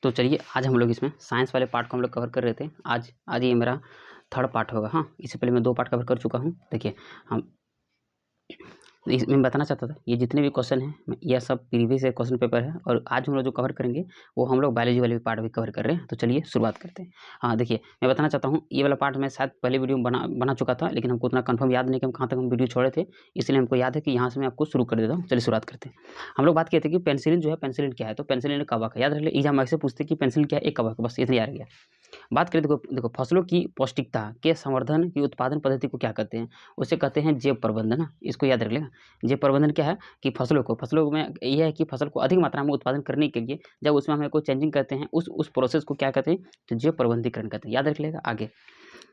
तो चलिए आज हम लोग इसमें साइंस वाले पार्ट को हम लोग कवर कर रहे थे। आज ये मेरा थर्ड पार्ट होगा। हाँ, इससे पहले मैं 2 पार्ट कवर कर चुका हूँ। देखिए हम इसमें बताना चाहता था, ये जितने भी क्वेश्चन हैं यह सब प्रीवियस क्वेश्चन पेपर है, और आज हम लोग जो कवर करेंगे वो हम लोग बायोलॉजी वाले पार्ट भी कवर कर रहे हैं। तो चलिए शुरुआत करते हैं। हाँ देखिए, मैं बताना चाहता हूँ ये वाला पार्ट मैं शायद पहले वीडियो में बना चुका था, लेकिन हमको उतना कंफर्म याद नहीं कि हम कहाँ तक हम वीडियो छोड़े थे, इसलिए हमको याद है कि यहाँ से मैं आपको शुरू कर देता हूँ। चलिए शुरुआत करते हैं। हम लोग बात किए थे कि पेनिसिलिन जो है, पेनिसिलिन क्या है, तो पेनिसिलिन एक कवक है। याद रख ले, एग्जाम ऐसे पूछते कि पेनिसिलिन क्या है, एक कवक है, बस इतना याद रह गया। बात करें देखो फसलों की पौष्टिकता के संवर्धन की उत्पादन पद्धति को क्या कहते हैं, उसे कहते हैं जैव प्रबंधन। इसको याद रख लेगा। जैव प्रबंधन क्या है कि फसलों में यह है कि फसल को अधिक मात्रा में उत्पादन करने के लिए जब उसमें हमें कोई चेंजिंग करते हैं, उस प्रोसेस को क्या कहते हैं, तो जैव प्रबंधीकरण कहते हैं। याद रख लेगा। आगे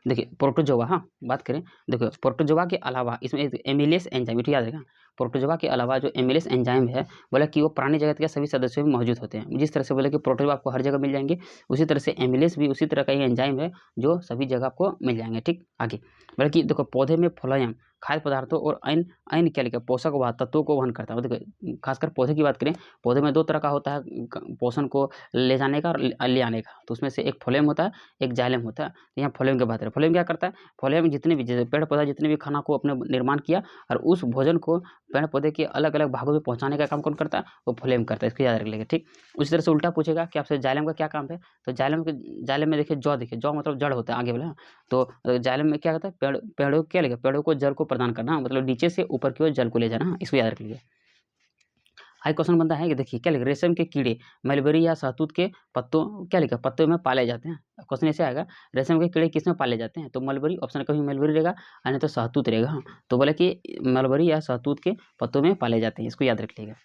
देखिए प्रोटोजोआ, हाँ बात करें, देखो प्रोटोजोआ के अलावा इसमें एमिलेस एंजाइम, ये याद रखना। प्रोटोजोआ के अलावा जो एमिलेस एंजाइम है, बोला कि वो प्राणी जगत के सभी सदस्यों में मौजूद होते हैं। जिस तरह से बोले कि प्रोटोजोआ आपको हर जगह मिल जाएंगे, उसी तरह से एमिलेस भी उसी तरह का ही एंजाइम है जो सभी जगह आपको मिल जाएंगे। ठीक, आगे बोला कि देखो पौधे में फ्लोएम खाद्य पदार्थों और अन्य अन्य क्या लिखा, पोषक तत्वों को वहन करता है। देखो खासकर पौधे की बात करें, पौधे में 2 तरह का होता है पोषण को ले जाने का और ले आने का। तो उसमें से एक फ्लोएम होता है, एक जाइलम होता है। तो यहाँ फ्लोएम की बात करें, फ्लोएम क्या करता है, फ्लोएम जितने भी जैसे पेड़ पौधा जितने भी खाना को अपने निर्माण किया और उस भोजन को पेड़ पौधे के अलग अलग भागों में पहुंचाने का काम कौन करता है, वो फ्लोएम करता है। इसको याद रख लेंगे। ठीक, उसी तरह से उल्टा पूछेगा कि आपसे जाइलम का क्या काम है, तो जाइलम में देखिए जौ मतलब जड़ होता है। आगे बोला तो जाइलम में क्या होता है, पेड़ों क्या लिखा, पेड़ों को जल को प्रदान करना, मतलब नीचे से ऊपर की ओर जल को ले जाना। इसको याद रख लीजिए। हाई क्वेश्चन बनता है कि देखिए क्या लिखा, रेशम के कीड़े मलबेरी या शहतूत के पत्तों क्या लिखा, पत्तों में पाले जाते हैं। क्वेश्चन ऐसे आएगा, रेशम के कीड़े किस में पाले जाते हैं, तो मलबेरी, ऑप्शन कभी मलबेरी रहेगा और नहीं तो शहतूत रहेगा। हाँ, तो बोले कि मलबेरी या शहतूत के पत्तों में पाले जाते हैं। इसको याद रख लीजिएगा।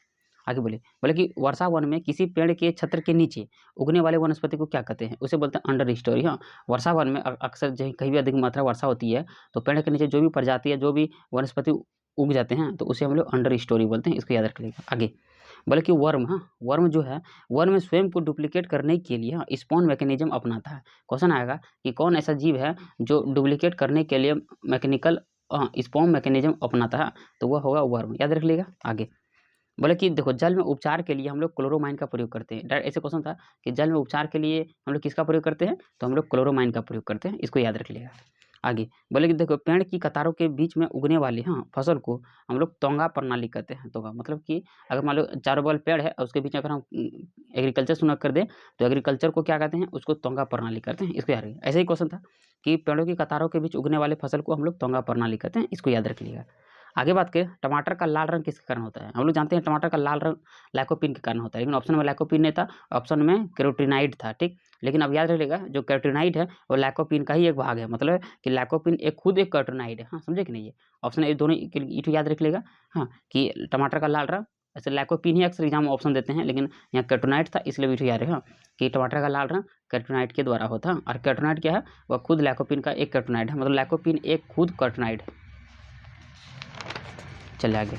आगे बोले कि वर्षा वन में किसी पेड़ के छत्र के नीचे उगने वाले वनस्पति को क्या कहते हैं, उसे बोलते हैं अंडर स्टोरी। हाँ, वर्षा वन में अक्सर कहीं भी अधिक मात्रा वर्षा होती है तो पेड़ के नीचे जो भी प्रजाति है, जो भी वनस्पति उग जाते हैं, तो उसे हम लोग अंडर स्टोरी बोलते हैं। इसको याद रख लीजिएगा। आगे बोले कि वर्म, हाँ वर्म जो है, वर्म स्वयं को डुप्लीकेट करने के लिए स्पॉन मैकेनिज्म अपनाता है। क्वेश्चन आएगा कि कौन ऐसा जीव है जो डुप्लीकेट करने के लिए मैकेनिकल स्पॉन मैकेनिज्म अपनाता है, तो वह होगा वर्म। याद रख लेगा। आगे बोले कि देखो जल में उपचार के लिए हम लोग क्लोरोमाइन का प्रयोग करते हैं। ऐसे क्वेश्चन था कि जल में उपचार के लिए हम लोग किसका प्रयोग करते हैं, तो हम लोग क्लोरोमाइन का प्रयोग करते हैं। इसको याद रख लिएगा। आगे बोले कि देखो पेड़ की कतारों के बीच में उगने वाली फसल को हम लोग तोंगा प्रणाली कहते हैं। तोंगा मतलब कि अगर मान लो चारों बगल पेड़ है और उसके बीच में अगर हम एग्रीकल्चर शुरू कर दें, तो एग्रीकल्चर को क्या कहते हैं, उसको तोंगा प्रणाली कहते हैं। इसको याद रखिए। ऐसे ही क्वेश्चन था कि पेड़ों की कतारों के बीच उगने वाले फसल को हम लोग तोंगा प्रणाली कहते हैं। इसको याद रख लिएगा। आगे बात करें, टमाटर का लाल रंग किसके कारण होता है। हम लोग जानते हैं टमाटर का लाल रंग लाइकोपीन के कारण होता है, लेकिन ऑप्शन में लाइकोपीन नहीं था, ऑप्शन में कैरोटीनाइड था। ठीक, लेकिन अब याद रखिएगा जो कैरोटीनाइड है वो लाइकोपीन का ही एक भाग है, मतलब कि लाइकोपीन खुद एक कैरोटीनाइड है। हाँ, समझे कि नहीं, ये ऑप्शन ये दोनों इटू याद रख लेगा। हाँ, कि टमाटर का लाल रंग, ऐसे लाइकोपीन ही अक्सर एग्जाम में ऑप्शन देते हैं, लेकिन यहाँ कैरोटीनाइड था, इसलिए इटू याद रखेगा कि टमाटर का लाल रंग कैरोटीनाइड के द्वारा होता है। और कैरोटीनाइड क्या है, वह खुद लाइकोपीन का एक कैरोटीनाइड है, मतलब लाइकोपीन एक खुद कैरोटीनाइड है। चलिए आगे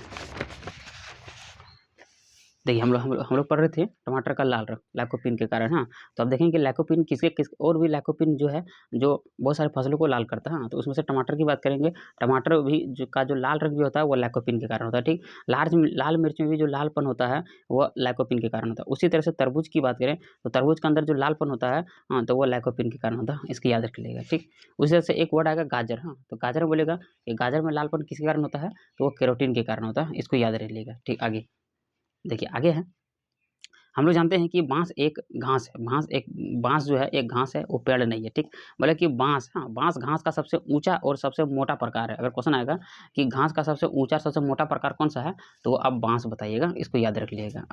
देखिए, हम लोग पढ़ रहे थे टमाटर का लाल रंग लाइकोपीन के कारण। हाँ, तो अब देखेंगे लाइकोपीन किस और भी लाइकोपीन जो है जो बहुत सारे फसलों को लाल करता है। हाँ, तो उसमें से टमाटर की बात करेंगे, टमाटर भी जो लाल रंग भी होता है वो लाइकोपीन के कारण होता है। ठीक, लाल मिर्च में भी जो लालपन होता है वो लाइकोपीन के कारण होता है। उसी तरह से तरबूज की बात करें तो तरबूज के अंदर जो लालपन होता है, हाँ, तो वो लाइकोपीन के कारण होता है। इसकी याद रख लीजिएगा। ठीक, उसी तरह से एक वर्ड आएगा गाजर। हाँ, तो गाजर में बोलेगा कि गाजर में लालपन किसके कारण होता है, तो वो कैरोटीन के कारण होता है। इसको याद रख लीजिएगा। ठीक, आगे देखिए, आगे है, हम लोग जानते हैं कि बाँस एक घास है। बाँस जो है एक घास है, वो पेड़ नहीं है। ठीक, बोले कि बाँस, हाँ बाँस घास का सबसे ऊंचा और सबसे मोटा प्रकार है। अगर क्वेश्चन आएगा कि घास का सबसे ऊंचा सबसे मोटा प्रकार कौन सा है, तो आप बाँस बताइएगा। इसको याद रख लीजिएगा।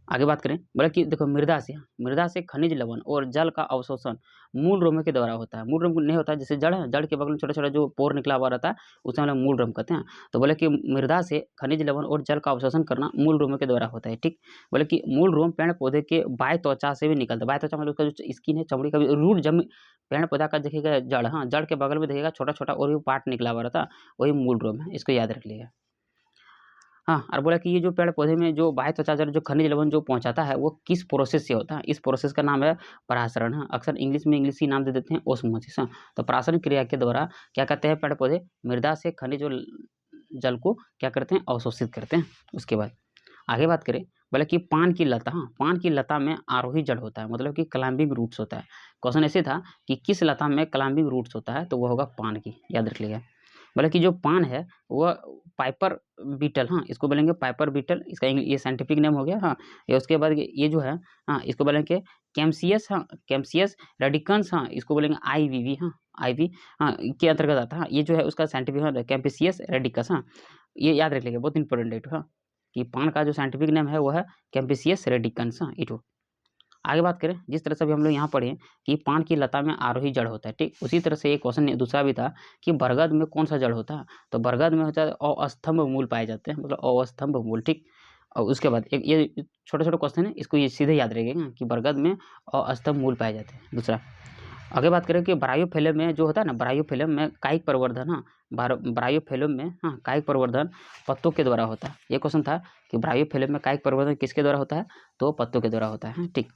आगे बात करें, बोले कि देखो मृदा से खनिज लवण और जल का अवशोषण मूल रोम के द्वारा होता है। मूल रोम नहीं होता, जैसे जड़ है, जड़ के बगल में छोटा छोटा जो पोर निकला हुआ रहता है उसे हम लोग मूल रोम कहते हैं। तो बोले कि मृदा से खनिज लवण और जल का अवशोषण करना मूल रोम के द्वारा होता है। ठीक, बोले कि मूल रोम पेड़ पौधे के बाह्य त्वचा से भी निकलता है। बाह्य त्वचा मतलब उसका जो स्किन है, चमड़ी का भी रूट जम पेड़ पौधा का देखिएगा जड़, हाँ जड़ के बगल में देखिएगा छोटा छोटा और भी पार्ट निकला हुआ रहता है, वही मूल रोम है। इसको याद रख लिएगा। हाँ, और बोला कि ये जो पेड़ पौधे में जो बाह्य त्वचा जो खनिज लवण जो पहुंचाता है वो किस प्रोसेस से होता है, इस प्रोसेस का नाम है परासरण। हाँ, अक्सर इंग्लिश ही नाम दे देते हैं ओस्मोसिस। हाँ, तो परासरण क्रिया के द्वारा क्या करते हैं, पेड़ पौधे मृदा से खनिज और जल को क्या करते हैं, अवशोषित करते हैं। उसके बाद आगे बात करें, बोले कि पान की लता, हाँ, पान की लता में आरोही जड़ होता है, मतलब कि क्लाइंबिंग रूट्स होता है। क्वेश्चन ऐसे था कि किस लता में क्लाइंबिंग रूट्स होता है, तो वो होगा पान की, याद रख लीजिएगा। बोले कि जो पान है वो पाइपर बीटल, हाँ, इसको बोलेंगे पाइपर बीटल, इसका ये साइंटिफिक नेम हो गया, हाँ। ये उसके बाद ये जो है, हाँ, इसको बोलेंगे कैम्सियस, हाँ, कैम्सियस रेडिकन्स, हाँ, इसको बोलेंगे आईवीवी, हाँ, आईवी, हाँ, के अंतर्गत आता है। हाँ, ये जो है उसका साइंटिफिक नेम कैम्पेसियस रेडिकस, हाँ, ये याद रख लीजिएगा, बहुत इंपॉर्टेंट है, हाँ, कि पान का जो साइंटिफिक नेम है वो है कैम्पेसियस रेडिकन्स, हाँ, इटो। आगे बात करें, जिस तरह से अभी हम लोग यहाँ पढ़े कि पान की लता में आरोही जड़ होता है, ठीक, उसी तरह से एक क्वेश्चन दूसरा भी था कि बरगद में कौन सा जड़ होता है, तो बरगद में होता है अस्तंभ मूल पाए जाते हैं, मतलब अस्तंभ मूल, ठीक। और उसके बाद एक ये छोटे छोटे क्वेश्चन है, इसको ये सीधे याद रखिएगा कि बरगद में अस्तंभ मूल पाए जाते हैं। दूसरा आगे बात करें कि ब्रायोफिल्म में जो होता है ना, ब्रायोफिल्म में कायिक प्रवर्धन, हाँ, ब्रायोफिल्म में, हाँ, कायिक प्रवर्धन पत्तों के द्वारा होता है। ये क्वेश्चन था कि ब्रायोफिल्म में कायिक प्रवर्धन किसके द्वारा होता है, तो पत्तों के द्वारा होता है, ठीक।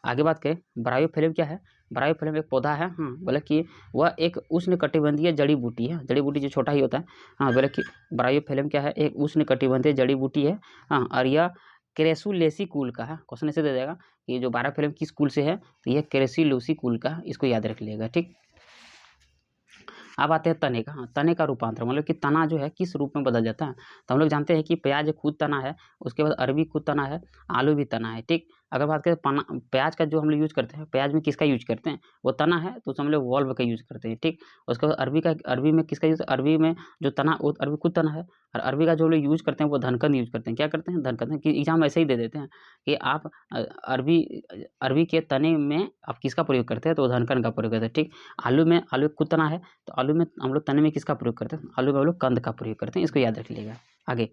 आगे बात करें, ब्रायोफिल्म क्या है, ब्रायोफिल्म एक पौधा है, हाँ, बोले कि वह एक उष्णकटिबंधीय जड़ी बूटी है, जड़ी बूटी जो छोटा ही होता है, हाँ, बोले कि ब्रायोफिल्म क्या है, एक उष्णकटिबंधीय जड़ी बूटी है, हाँ, और यह क्रेसुलेसी कुल का है। क्वेश्चन ऐसे दे देगा कि जो ब्रायोफिल्म किस कुल से है, तो यह क्रेसुलेसी कुल का है, इसको याद रख लिएगा, ठीक। अब आते हैं तने का, हाँ, तने का रूपांतर, मतलब कि तना जो है किस रूप में बदल जाता है, तो हम लोग जानते हैं कि प्याज खुद तना है, उसके बाद अरबी खुद तना है, आलू भी तना है, ठीक। अगर बात करें प्याज का जो हम लोग यूज करते हैं, प्याज में किसका यूज करते हैं, वो तना है, तो हम लोग वॉल्व का यूज करते हैं, ठीक। उसके बाद अरबी में किसका यूज, अरबी में जो तना, वो अरबी खुद तना है, और अरबी का जो लोग यूज करते हैं वो धनकन यूज करते हैं। क्या करते हैं, धनकन, कि एग्जाम ऐसे ही दे देते हैं कि आप अरबी अरबी के तने में आप किसका प्रयोग करते हैं, तो धनकन का प्रयोग करते हैं, ठीक। आलू में, आलू खुद तना है, तो आलू में हम लोग तने में किसका प्रयोग करते हैं, आलू में हम लोग कंद का प्रयोग करते हैं, इसको याद रख लीजिएगा। आगे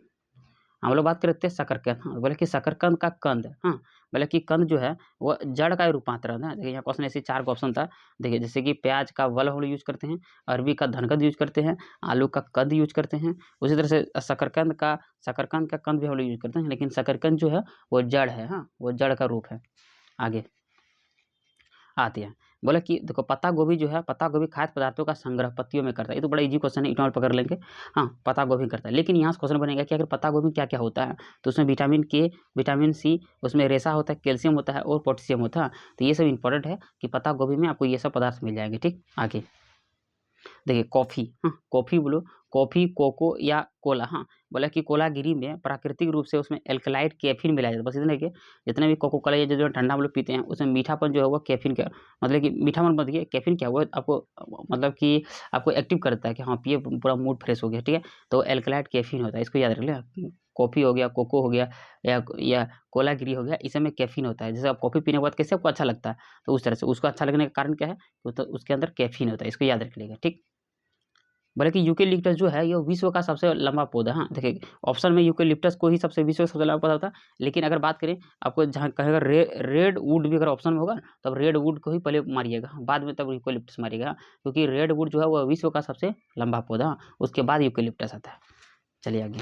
हम लोग बात करते हैं शकरकंद, हाँ, बोले कि शकरकंद का कंद, हाँ, बोले कि कंद जो है वो जड़ का रूपांतरण है। देखिए यहाँ क्वेश्चन ऐसे 4 का ऑप्शन था, देखिए जैसे कि प्याज का वल हम लोग यूज करते हैं, अरबी का धनकंद यूज करते हैं, आलू का कंद यूज करते हैं, उसी तरह से शकरकंद का कंद भी हम लोग यूज करते हैं, लेकिन शकरकंद जो है वो जड़ है, हाँ, वो जड़ का रूप है। आगे आती है, बोले कि देखो पत्ता गोभी जो है, पत्ता गोभी खाद्य पदार्थों का संग्रह पत्तियों में करता है। ये तो बड़ा इजी क्वेश्चन है, इटनॉल पकड़ लेंगे, हाँ, पत्ता गोभी करता है। लेकिन यहाँ से क्वेश्चन बनेगा कि अगर पत्ता गोभी क्या क्या होता है, तो उसमें विटामिन के, विटामिन सी, उसमें रेशा होता है, कैल्शियम होता है और पोटेशियम होता है। तो ये सब इंपॉर्टेंट है कि पत्ता गोभी में आपको ये सब पदार्थ मिल जाएंगे, ठीक। आगे देखिए कॉफ़ी, हाँ, कॉफ़ी बोलो, कॉफ़ी, कोको या कोला, हाँ, बोला कि कोलागिरी में प्राकृतिक रूप से उसमें एल्कलाइड कैफीन मिलाया जाता है। बस इतना है कि जितने भी कोको कोला या जो ठंडा हम लोग पीते हैं उसमें मीठापन जो है वो कैफीन का, मतलब कि मीठापन मत दिए, कैफीन क्या हुआ आपको, मतलब कि आपको एक्टिव करता है कि हाँ पिए, पूरा मूड फ्रेश हो गया, ठीक है। तो एल्कलाइड कैफीन होता है, इसको याद रख लें। कॉफ़ी हो गया, कोको हो गया, या कोलागिरी हो गया, इसमें कैफीन होता है। जैसे आप कॉफ़ी पीने के बाद कैसे आपको अच्छा लगता है, तो उस तरह से उसको अच्छा लगने का कारण क्या है, तो उसके अंदर कैफीन होता है, इसको याद रख लीजिएगा, ठीक। बोले कि यूकेलिप्टस जो है ये विश्व का सबसे लंबा पौधा, हाँ, देखिए ऑप्शन में यूकेलिप्टस को ही सबसे विश्व का सबसे लंबा पौधा होता है, लेकिन अगर बात करें आपको जहाँ कहेगा रेड वुड भी अगर ऑप्शन में होगा, तब रेड वुड को ही पहले मारिएगा, बाद में तब यूकेलिप्टस मारिएगा, क्योंकि रेड वुड जो है वह विश्व का सबसे लंबा पौधा, उसके बाद यूकेलिप्टस आता है। चलिए आगे,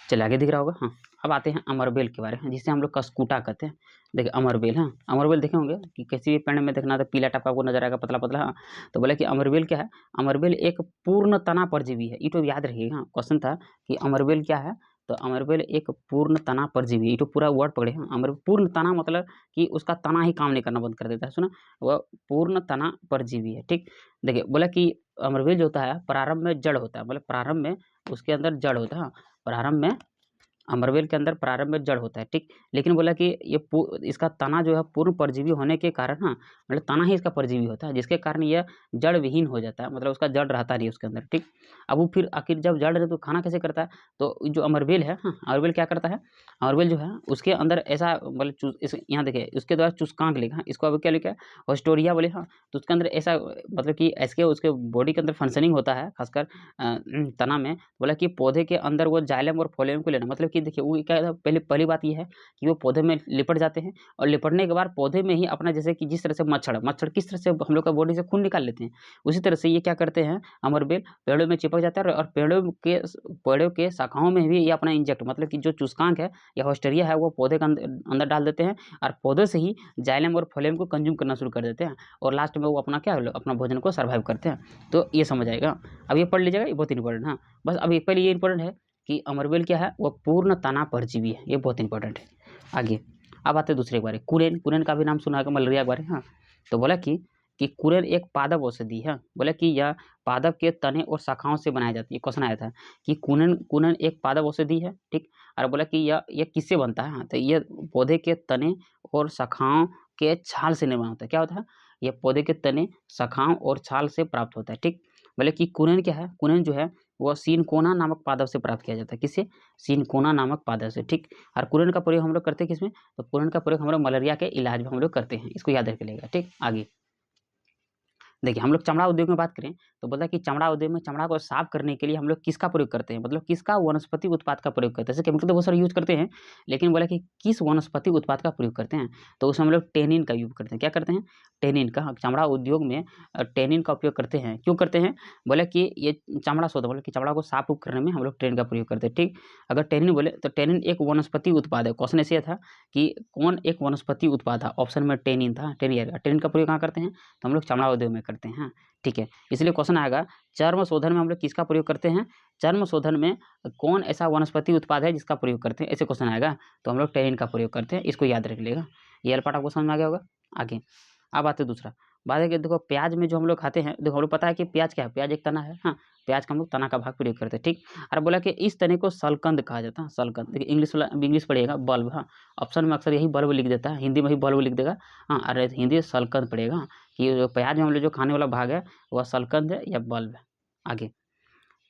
चलिए आगे दिख रहा होगा, हाँ। अब आते हैं अमरबेल के बारे में, जिसे हम लोग कस्कूटा कहते हैं। देखिए अमरबेल, हाँ, अमरबेल देखे होंगे कि किसी भी पेड़ में देखना तो पीला टाइप आपको नजर आएगा, पतला पतला, हाँ। तो बोले कि अमरबेल क्या है, अमरबेल एक पूर्ण तना परजीवी है। ये तो याद रखिएगा, हाँ, क्वेश्चन था कि अमरबेल क्या है, तो अमरबेल एक पूर्ण तना परजीवी है। ये तो पूरा वर्ड पकड़े, हाँ, अमर पूर्ण तना मतलब कि उसका तना ही काम नहीं करना बंद कर देता है, सुना, वह पूर्ण तना परजीवी है, ठीक। देखिए बोला कि अमरबेल जो होता है प्रारंभ में जड़ होता है, मतलब प्रारंभ में उसके अंदर जड़ होता है, हाँ, प्रारंभ में अमरवेल के अंदर प्रारंभ में जड़ होता है, ठीक। लेकिन बोला कि ये इसका तना जो है पूर्ण परजीवी होने के कारण, हाँ, मतलब तना ही इसका परजीवी होता है, जिसके कारण यह जड़ विहीन हो जाता है, मतलब उसका जड़ रहता नहीं उसके अंदर, ठीक। अब वो फिर आखिर जब जड़ रहे तो खाना कैसे करता है, तो जो अमरवेल है, हाँ, अमरवेल क्या करता है, अमरवेल जो है उसके अंदर ऐसा मतलब यहाँ देखिए उसके द्वारा चुस्कांक लिखा, हाँ, इसको अब क्या लिखा है, ऑस्टोरिया बोले, हाँ। तो उसके अंदर ऐसा मतलब कि ऐसे उसके बॉडी के अंदर फंक्शनिंग होता है, खासकर तना में। बोला कि पौधे के अंदर वो जाइलम और फ्लोएम को लेना, मतलब कि देखिए वो क्या है, पहली बात ये है कि वो पौधे में लिपट जाते हैं, और लिपटने के बाद पौधे में ही अपना, जैसे कि जिस तरह से मच्छर किस तरह से हम लोग का बॉडी से खून निकाल लेते हैं, उसी तरह से ये क्या करते हैं, अमरबेल पेड़ों में चिपक जाता है, और पेड़ों के शाखाओं में भी ये अपना इंजेक्ट, मतलब कि जो चुस्कांक है या हॉस्टेरिया है वो पौधे के अंदर डाल देते हैं, और पौधे से ही जाइलम और फ्लोएम को कंज्यूम करना शुरू कर देते हैं, और लास्ट में वो अपना क्या अपना भोजन को सर्वाइव करते हैं। तो ये समझ आएगा, अब ये पढ़ लीजिएगा, ये बहुत इंपॉर्टेंट, हाँ। बस अब पहले ये इंपॉर्टेंट है कि अमरबेल क्या है, वह पूर्ण तना परजीवी है। ये बहुत इंपॉर्टेंट है। आगे अब आते हैं दूसरे के बारे। कुरेन, कुरेन का भी नाम सुना होगा, मलेरिया के बारे। हाँ, तो बोला कि कुरेन एक पादप औषधि है। बोला कि यह पादप के तने और शाखाओं से बनाई जाती है। क्वेश्चन आया था कि कुरेन कुरेन एक पादप औषधि है, ठीक। और बोला कि यह किससे बनता है, तो यह पौधे के तने और शाखाओं के छाल से निर्माण होता है। क्या होता है, यह पौधे के तने, शाखाओं और छाल से प्राप्त होता है, ठीक। बोले कि कुरेन क्या है, कुरेन जो है वह सिनकोना नामक पादप से प्राप्त किया जाता है। किससे, सिनकोना नामक पादप से, ठीक। और कुरेन का प्रयोग हम लोग करते हैं किसमें, तो कुरेन का प्रयोग हम लोग मलेरिया के इलाज में हम लोग करते हैं। इसको याद रखिएगा, ठीक। आगे देखिए, हम लोग चमड़ा उद्योग में बात करें तो बोलता है कि चमड़ा उद्योग में चमड़ा को साफ करने के लिए हम लोग किसका प्रयोग करते हैं, मतलब किसका वनस्पति उत्पाद का प्रयोग करते हैं। जैसे केमिकल तो बहुत सारे यूज करते हैं, लेकिन बोला कि किस वनस्पति उत्पाद का प्रयोग करते हैं, तो उसमें हम लोग टेनिन का यूज करते हैं। क्या करते हैं, टेनिन का। चमड़ा उद्योग में टेनिन का उपयोग करते हैं। क्यों करते हैं, बोले कि ये चमड़ा शोध, बोले कि चमड़ा को साफ करने में हम लोग टेनिन का प्रयोग करते हैं, ठीक। अगर टेनिन बोले तो टेनिन एक वनस्पति उत्पाद है। क्वेश्चन ऐसे था कि कौन एक वनस्पति उत्पाद था, ऑप्शन में टेनिन था। टेनिन का प्रयोग कहाँ करते हैं, तो हम लोग चमड़ा उद्योग में करते हैं, ठीक है। इसलिए क्वेश्चन आएगा, चर्म शोधन में हम लोग किसका प्रयोग करते हैं, चर्म शोधन में कौन ऐसा वनस्पति उत्पाद है जिसका प्रयोग करते हैं, ऐसे क्वेश्चन आएगा तो हम लोग टेनिन का प्रयोग करते हैं। इसको याद रख लेगा। ये वाला पार्ट आपको समझ में आ गया होगा। आगे अब आते दूसरा बात है कि देखो प्याज में जो हम लोग खाते हैं, देखो हम लोग पता है कि प्याज क्या है, प्याज एक तना है। हाँ, प्याज का हम लोग तना का भाग प्रयोग करते हैं, ठीक। और बोला कि इस तने को सलकंद कहा जाता है। सलकंद, देखिए इंग्लिश पढ़िएगा, बल्ब। हाँ, ऑप्शन में अक्सर यही बल्ब लिख देता है, हिंदी में ही बल्ब लिख देगा। हाँ, अरे हिंदी सलकंद पड़ेगा कि जो प्याज में हम लोग जो खाने वाला भाग है वह सलकंद है या बल्ब है। आगे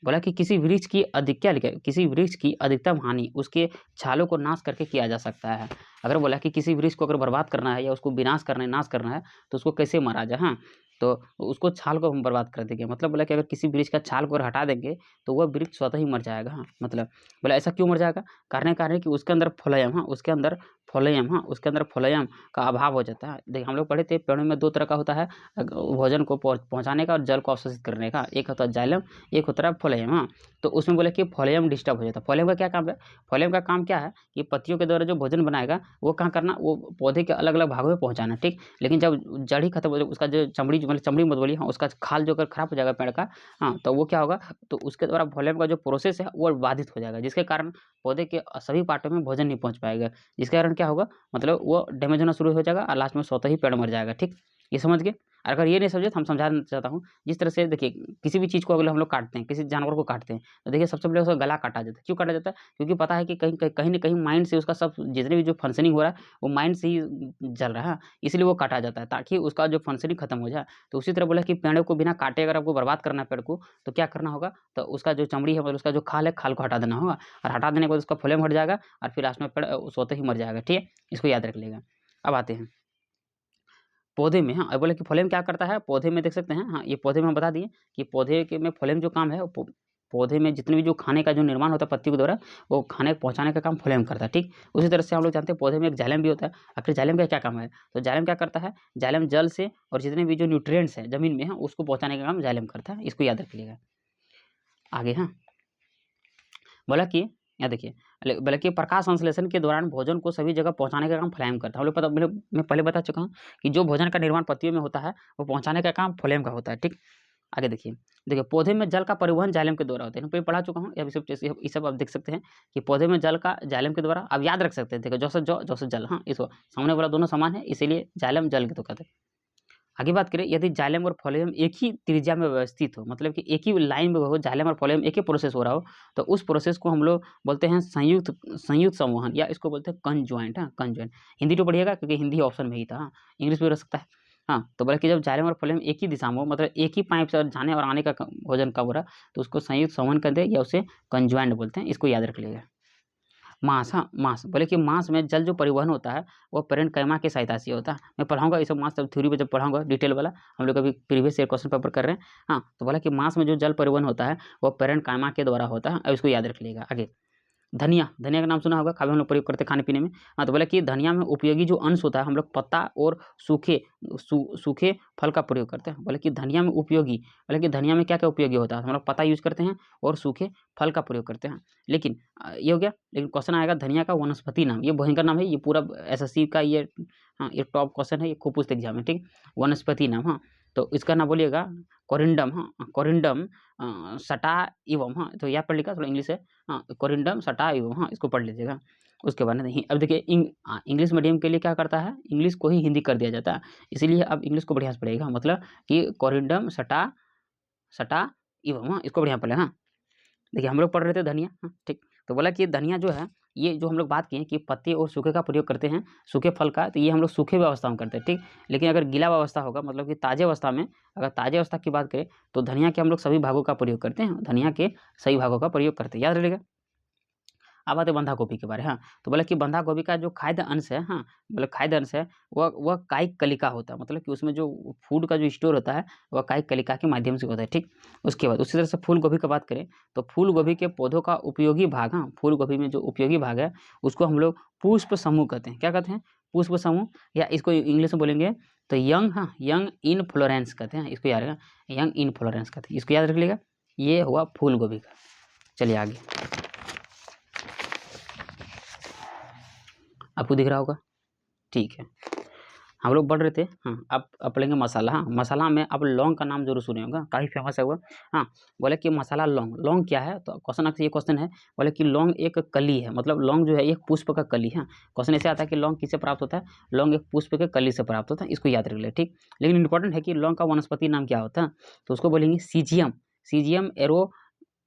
बोला कि किसी वृक्ष की अधिक क्या लिखा है, किसी वृक्ष की अधिकतम हानि उसके छालों को नाश करके किया जा सकता है। अगर बोला कि किसी वृक्ष को अगर बर्बाद करना है या उसको विनाश करना है, नाश करना है, तो उसको कैसे मारा जाए। हाँ, तो उसको छाल को हम बर्बाद कर देंगे। मतलब बोला कि अगर किसी वृक्ष का छाल को अगर हटा देंगे तो वह वृक्ष स्वतः ही मर जाएगा। हाँ, मतलब बोला ऐसा क्यों मर जाएगा, कारण है कि उसके अंदर फ्लोएम, हाँ उसके अंदर फ्लोएम, हाँ उसके अंदर फ्लोएम का अभाव हो जाता है। देखिए हम लोग पढ़े थे, पेड़ों में दो तरह का होता है, भोजन को पहुंचाने का और जल को अवशोषित करने का। एक होता है जाइलम, एक होता है फ्लोएम। हाँ, तो उसमें बोले कि फ्लोएम डिस्टर्ब हो जाता है। फ्लोएम का क्या काम है, फ्लोएम का काम क्या है कि पत्तियों के द्वारा जो भोजन बनाएगा वो कहाँ करना, वो पौधे के अलग अलग भागों में पहुंचाना, ठीक। लेकिन जब जड़ ही खत्म हो जाए, उसका जो चमड़ी, मतलब चमड़ी मत बोलिए, हाँ उसका खाल जो अगर खराब हो जाएगा पेड़ का, हाँ तो वो क्या होगा, तो उसके द्वारा फ्लोएम का जो प्रोसेस है वो बाधित हो जाएगा, जिसके कारण पौधे के सभी पार्टों में भोजन नहीं पहुंच पाएगा। जिसके कारण क्या होगा, मतलब वो डैमेज होना शुरू हो जाएगा और लास्ट में स्वतः ही पेड़ मर जाएगा, ठीक। ये समझ गए। और अगर ये नहीं समझे तो हम समझाना चाहता हूँ। जिस तरह से देखिए, किसी भी चीज़ को अगर हम लोग काटते हैं, किसी जानवर को काटते हैं, तो देखिए सबसे पहले उसका गला काटा जाता है। क्यों काटा जाता है, क्योंकि पता है कि कहीं न कहीं माइंड से उसका सब जितने भी जो फंक्शनिंग हो रहा है वो माइंड से ही चल रहा है, इसलिए वो काटा जाता है ताकि उसका जो फंक्शनिंग खत्म हो जाए। तो उसी तरह बोला कि पेड़ों को बिना काटे अगर आपको बर्बाद करना है पेड़ को, तो क्या करना होगा, तो उसका जो चमड़ी है, मतलब उसका जो खाल है, खाल को हटा देना होगा। और हटा देने के बाद उसका फ्लोएम हट जाएगा और फिर लास्ट में पेड़ स्वतः ही मर जाएगा, ठीक है। इसको याद रख लेगा। अब आते हैं पौधे में। हाँ, अब बोले कि फ्लोएम क्या करता है, पौधे में देख सकते हैं। हाँ, ये पौधे में हम बता दिए कि पौधे के में फ्लोएम जो काम है, वो पौधे में जितने भी जो खाने का जो निर्माण होता है पत्ती के द्वारा, वो खाने पहुँचाने का काम फ्लोएम करता है, ठीक। उसी तरह से हम लोग जानते हैं पौधे में एक जाइलम भी होता है। आखिर जाइलम का क्या काम है, तो जाइलम क्या करता है, जाइलम जल से और जितने भी जो न्यूट्रिएंट्स हैं ज़मीन में है उसको पहुँचाने का काम जाइलम करता है। इसको याद रखिएगा। आगे हाँ, बोला कि यहाँ देखिए, बोला कि प्रकाश संश्लेषण के दौरान भोजन को सभी जगह पहुँचाने का काम फ्लोएम करता है। हम लोग पता मैं पहले बता चुका हूँ कि जो भोजन का निर्माण पत्तियों में होता है वो पहुँचाने का काम फ्लोएम का होता है, ठीक। आगे देखिए पौधे में जल का परिवहन जाइलम के द्वारा होता है। मैं पढ़ा चुका हूँ, ये सब आप देख सकते हैं कि पौधे में जल का जाइलम के द्वारा, आप याद रख सकते हैं। देखो जौ से जल, हाँ इसको सामने वाला दोनों समान है, इसीलिए जाइलम जल के तो कहते हैं। आगे बात करें, यदि जाइलम और फ्लोएम एक ही त्रिज्या में व्यवस्थित हो, मतलब कि एक ही लाइन में हो, जाइलम और फ्लोएम एक ही प्रोसेस हो रहा हो, तो उस प्रोसेस को हम लोग बोलते हैं संयुक्त संवहन, या इसको बोलते हैं कंजॉइंट। हाँ, कंजॉइंट हिंदी तो पढ़िएगा क्योंकि हिंदी ऑप्शन में ही था। हाँ, इंग्लिश भी रह सकता है। हाँ, तो बोला कि जब जाइलम और फ्लोएम एक ही दिशा में हो, मतलब एक ही पाइप से जाने और आने का भोजन का हो रहा, तो उसको संयुक्त संवहन कहते हैं या उसे कंजॉइंट बोलते हैं। इसको याद रख लीजिएगा। मांस, हाँ मांस, बोले कि मांस में जल जो परिवहन होता है वो पेरेन्काइमा की सहायता से होता है। मैं पढ़ाऊंगा ये सब मांस जब थ्योरी में जब पढ़ाऊंगा डिटेल वाला, हम लोग अभी प्रीवियस ईयर क्वेश्चन पेपर कर रहे हैं। हाँ, तो बोला कि मांस में जो जल परिवहन होता है वो पेरेन्काइमा के द्वारा होता है, और इसको याद रख लीजिएगा। आगे धनिया, धनिया का नाम सुना होगा, काफ़ी हम लोग प्रयोग करते हैं खाने पीने में। हाँ, तो बोला कि धनिया में उपयोगी जो अंश होता है, हम लोग पत्ता और सूखे फल का प्रयोग करते हैं। बोले कि धनिया में उपयोगी, बोले कि धनिया में क्या क्या उपयोगी होता है, हम लोग पत्ता यूज करते हैं और सूखे फल का प्रयोग करते हैं। लेकिन ये हो गया, लेकिन क्वेश्चन आएगा धनिया का वनस्पति नाम। ये भयंकर नाम है, ये पूरा एसएससी का ये, हाँ ये टॉप क्वेश्चन है, ये खूब पूछते एग्जाम में, ठीक। वनस्पति नाम, हाँ तो इसका ना बोलिएगा कोरिंडम, हाँ कोरिंडम सटा इवम, हाँ तो यहाँ पढ़ लिखा, थोड़ा इंग्लिश है, हाँ कोरिंडम सटा इवम, हाँ इसको पढ़ लीजिएगा। उसके बाद नहीं, अब देखिए इंग्लिश मीडियम के लिए क्या करता है, इंग्लिश को ही हिंदी कर दिया जाता है, इसीलिए अब इंग्लिश को बढ़िया से पढ़ेगा, मतलब कि कोरिंडम सटा सटा इवम, हाँ इसको बढ़िया पढ़े। हाँ देखिए हम लोग पढ़ रहे थे धनिया, हाँ ठीक, तो बोला कि धनिया जो है ये जो हम लोग बात किए कि पत्ते और सूखे का प्रयोग करते हैं, सूखे फल का, तो ये हम लोग सूखे अवस्था में करते हैं, ठीक। लेकिन अगर गीला अवस्था होगा, मतलब कि ताजे अवस्था में, अगर ताजे अवस्था की बात करें तो धनिया के हम लोग सभी भागों का प्रयोग करते हैं, धनिया के सही भागों का प्रयोग करते हैं, याद रखिएगा। अब आते बंधा गोभी के बारे, हाँ तो बोला कि बंधा गोभी का जो खाद्य अंश है, हाँ मतलब खाद्य अंश है वह कायिक कलिका होता है, मतलब कि उसमें जो फूड का जो स्टोर होता है वह कायिक कलिका के माध्यम से होता है, ठीक। उसके बाद उसी तरह से फूल गोभी का बात करें तो फूल गोभी के पौधों का उपयोगी भाग, हाँ फूल गोभी में जो उपयोगी भाग है उसको हम लोग पुष्प समूह कहते हैं, क्या कहते हैं, पुष्प समूह, या इसको इंग्लिश में बोलेंगे तो यंग, हाँ यंग इनफ्लोरेंस कहते हैं, इसको याद रखेगा, यंग इनफ्लोरेंस कहते हैं, इसको याद रख लीजिएगा। ये हुआ फूल गोभी का। चलिए आगे, आपको दिख रहा होगा, ठीक है। हम लोग बढ़ रहे थे, हाँ अब पढ़ेंगे मसाला, हाँ मसाला में आप लौंग का नाम जरूर सुने होगा, काफ़ी फेमस है वो, हाँ बोले कि मसाला लौंग, लौंग क्या है, तो क्वेश्चन आपसे ये क्वेश्चन है, बोले कि लौंग एक कली है, मतलब लौंग जो है एक पुष्प का कली है, क्वेश्चन ऐसे आता है कि लौंग किससे प्राप्त होता है, लौंग एक पुष्प के कली से प्राप्त होता है, इसको याद रख ले, ठीक। लेकिन इंपॉर्टेंट है कि लौंग का वनस्पति नाम क्या होता है, तो उसको बोलेंगे सीजियम, सीजियम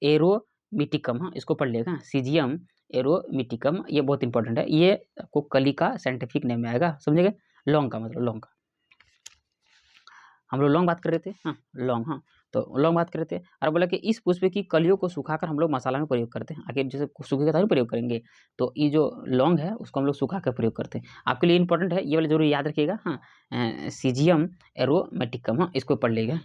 एरोमिटिकम, हाँ इसको पढ़ लेगा, सीजियम एरोमिटिकम, ये बहुत इंपॉर्टेंट है, ये आपको कली का साइंटिफिक नेम में आएगा, समझेगा, लौंग का मतलब लौंग का। हम लोग लौंग बात कर रहे थे, हाँ लौंग, हाँ तो लौंग बात कर रहे थे, और बोला कि इस पुष्प की कलियों को सुखाकर हम लोग मसाला में प्रयोग करते हैं, आगे जैसे सूखेगा तभी प्रयोग करेंगे, तो ये जो लौंग है उसको हम लोग सुखा कर प्रयोग करते हैं, आपके लिए इंपॉर्टेंट है, ये वाला जरूर याद रखिएगा, हाँ सीजियम एरोमेटिकम, हाँ इसको पढ़ लेगा।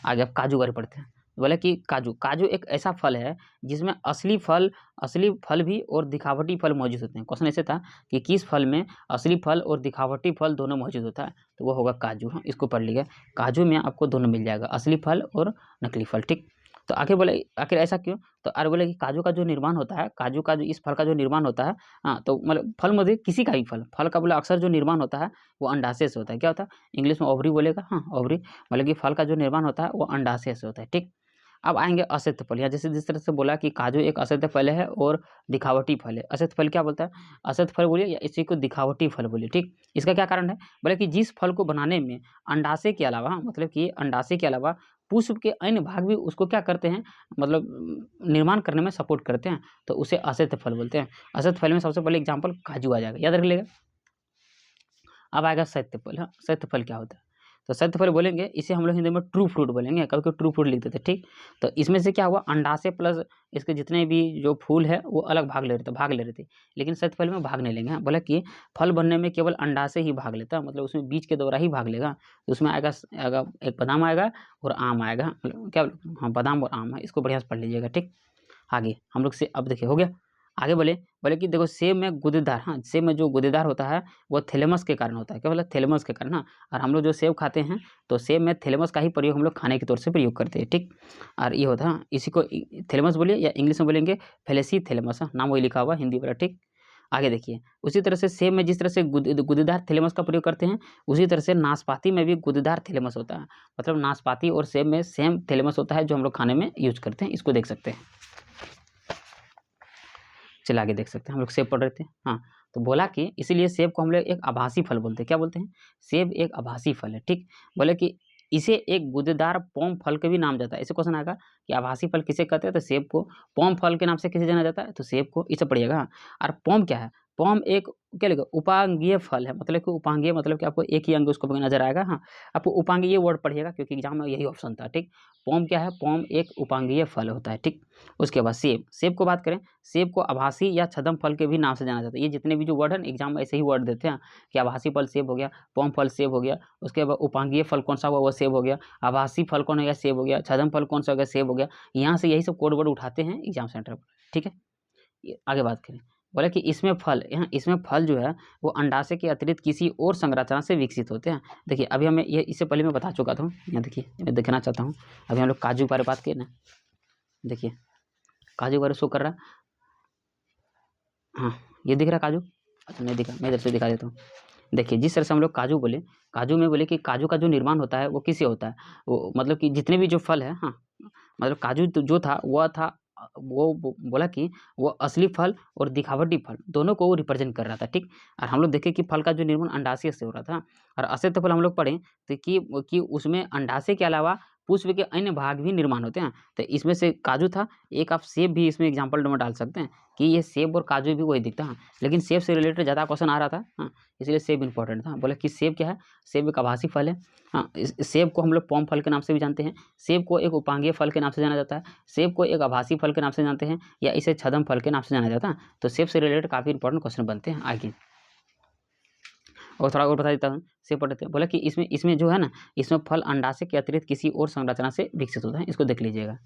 आगे आप काजू बारे पढ़ते हैं, बोला कि काजू, काजू एक ऐसा फल है जिसमें असली फल भी और दिखावटी फल मौजूद होते हैं, क्वेश्चन ऐसे था कि किस फल में असली फल और दिखावटी फल दोनों मौजूद होता है, तो वो होगा काजू, हाँ इसको पढ़ लीजिए, काजू में आपको दोनों मिल जाएगा, असली फल और नकली फल, ठीक। तो आगे बोले आखिर ऐसा क्यों, तो आगे बोले कि काजू का जो निर्माण होता है, काजू का जो इस फल का जो निर्माण होता है, हाँ तो मतलब फल में किसी का भी फल का बोला अक्सर जो निर्माण होता है वो अंडाशय से होता है, क्या होता है, इंग्लिश में ओवरी बोलेगा, हाँ ओवरी, मतलब कि फल का जो निर्माण होता है वो अंडाशय से होता है, ठीक। अब आएंगे अशक्त फल, या जैसे जिस तरह से बोला कि काजू एक अशक्त फल है और दिखावटी फल है, अशक्त फल क्या बोलता है, अशक्त फल बोलिए या इसी को दिखावटी फल बोलिए, ठीक। इसका क्या कारण है, बोले कि जिस फल को बनाने में अंडाशय के अलावा, मतलब कि अंडाशय के अलावा पुष्प के अन्य भाग भी उसको क्या करते हैं, मतलब निर्माण करने में सपोर्ट करते हैं, तो उसे अशक्त फल बोलते हैं। अशक्त फल में सबसे पहले एग्जाम्पल काजू आ जाएगा, याद रख लेगा। अब आएगा सत्य फल, हाँ सत्य फल क्या होता है, तो सत्य फल बोलेंगे इसे हम लोग हिंदी में ट्रू फ्रूट बोलेंगे, कभी कभी ट्रू फ्रूट लिख देते, ठीक। तो इसमें से क्या हुआ, अंडाशय प्लस इसके जितने भी जो फूल है वो अलग भाग ले रहे थे, लेकिन सत्य फल में भाग नहीं लेंगे, हाँ बोला कि फल बनने में केवल अंडाशय ही भाग लेता है, मतलब उसमें बीज के द्वारा ही भाग लेगा, तो उसमें आएगा एक बादाम आएगा और आम आएगा, मतलब क्या, हाँ बादाम और आम है, इसको बढ़िया से पढ़ लीजिएगा, ठीक। आगे हम लोग से अब देखिए हो गया, आगे बोले बोले कि देखो सेब में गुदेदार, हाँ सेब में जो गुदेदार होता है वो थैलेमस के कारण होता है, क्या बोला, थैलेमस के कारण, हाँ। और हम लोग जो सेब खाते हैं तो सेब में थैलेमस का ही प्रयोग हम लोग खाने के तौर से प्रयोग करते हैं, ठीक। और ये होता है, हाँ, इसी को थैलेमस बोलिए या इंग्लिश में बोलेंगे फेलेसी थैलेमस, हाँ नाम वही लिखा हुआ हिंदी वाला, ठीक। आगे देखिए उसी तरह से सेब में जिस तरह से गुदेदार थैलेमस का प्रयोग करते हैं, उसी तरह से नाशपाती में भी गुदेदार थैलेमस होता है, मतलब नाशपाती और सेब में सेम थैलेमस होता है जो हम लोग खाने में यूज करते हैं, इसको देख सकते हैं। चलिए आगे देख सकते हैं, हम लोग सेब पढ़ रहे थे, हाँ तो बोला कि इसीलिए सेब को हम लोग एक आभासी फल बोलते हैं, क्या बोलते हैं, सेब एक आभासी फल है, ठीक। बोले कि इसे एक गुदेदार पोम फल के भी नाम जाता है, ऐसे क्वेश्चन आएगा कि आभासी फल किसे कहते हैं, तो सेब को। पोम फल के नाम से किसे जाना जाता है, तो सेब को, इसे पढ़िएगा। और पोम क्या है, पोम एक क्या लिखा, उपांगीय फल है, मतलब कि उपांगीय मतलब कि आपको एक ही अंग उसको नजर आएगा, हाँ आपको उपांगीय वर्ड पढ़िएगा क्योंकि एग्जाम में यही ऑप्शन था, ठीक। पोम क्या है, पोम एक उपांगीय फल होता है, ठीक। उसके बाद सेब, सेब को बात करें, सेब को आभासी या छद्म फल के भी नाम से जाना जाता है, ये जितने भी जो वर्ड है एग्जाम में ऐसे ही वर्ड देते हैं कि आभासी फल सेब हो गया, पोम फल सेब हो गया, उसके बाद उपांगीय फल कौन सा हुआ वो सेब हो गया, आभासी फल कौन हो गया सेब हो गया, छद्म फल कौन सा हो गया सेब हो गया, यहाँ से यही सब कोड वर्ड उठाते हैं एग्जाम सेंटर पर, ठीक है। आगे बात करें, बोले कि इसमें फल, यहाँ इसमें फल जो है वो अंडाशय के अतिरिक्त किसी और संरचना से विकसित होते हैं। देखिए अभी हमें ये इससे पहले मैं बता चुका था, यहाँ देखिए मैं दिखाना चाहता हूँ, अभी हम लोग काजू के बारे में बात किए ना, देखिए काजू के बारे में शो कर रहा है, हाँ ये दिख रहा है काजू, अच्छा नहीं दिखा, मैं इधर से दिखा देता हूँ, देखिए जिस तरह से हम लोग काजू बोले, काजू में बोले कि काजू का जो निर्माण होता है वो किससे होता है, वो मतलब कि जितने भी जो फल है, हाँ, मतलब काजू तो जो था वह था, बोला कि वो असली फल और दिखावटी फल दोनों को वो रिप्रेजेंट कर रहा था, ठीक। और हम लोग देखें कि फल का जो निर्माण अंडाशय से हो रहा था, और असत्य फल हम लोग पढ़ें तो कि उसमें अंडाशय के अलावा पुष्प के अन्य भाग भी निर्माण होते हैं। तो इसमें से काजू था, एक आप सेब भी इसमें एग्जाम्पल में डाल सकते हैं कि ये सेब और काजू भी वही दिखता है, लेकिन सेब से रिलेटेड ज़्यादा क्वेश्चन आ रहा था, हाँ, इसलिए सेब इंपॉर्टेंट था। बोला कि सेब क्या है, सेब एक आभासी फल है, हाँ, इस सेब को हम लोग पॉम फल के नाम से भी जानते हैं, सेब को एक उपांगीय फल के नाम से जाना जाता है, सेब को एक आभासी फल के नाम से जानते हैं, या इसे छद्म फल के नाम से जाना जाता है। तो सेब से रिलेटेड काफ़ी इंपॉर्टेंट क्वेश्चन बनते हैं आगे। और थोड़ा और बता देता हूँ, सेब पढ़ते हैं। बोला कि इसमें जो है ना, इसमें फल अंडाशय के अतिरिक्त किसी और संरचना से विकसित होता है, इसको देख लीजिएगा।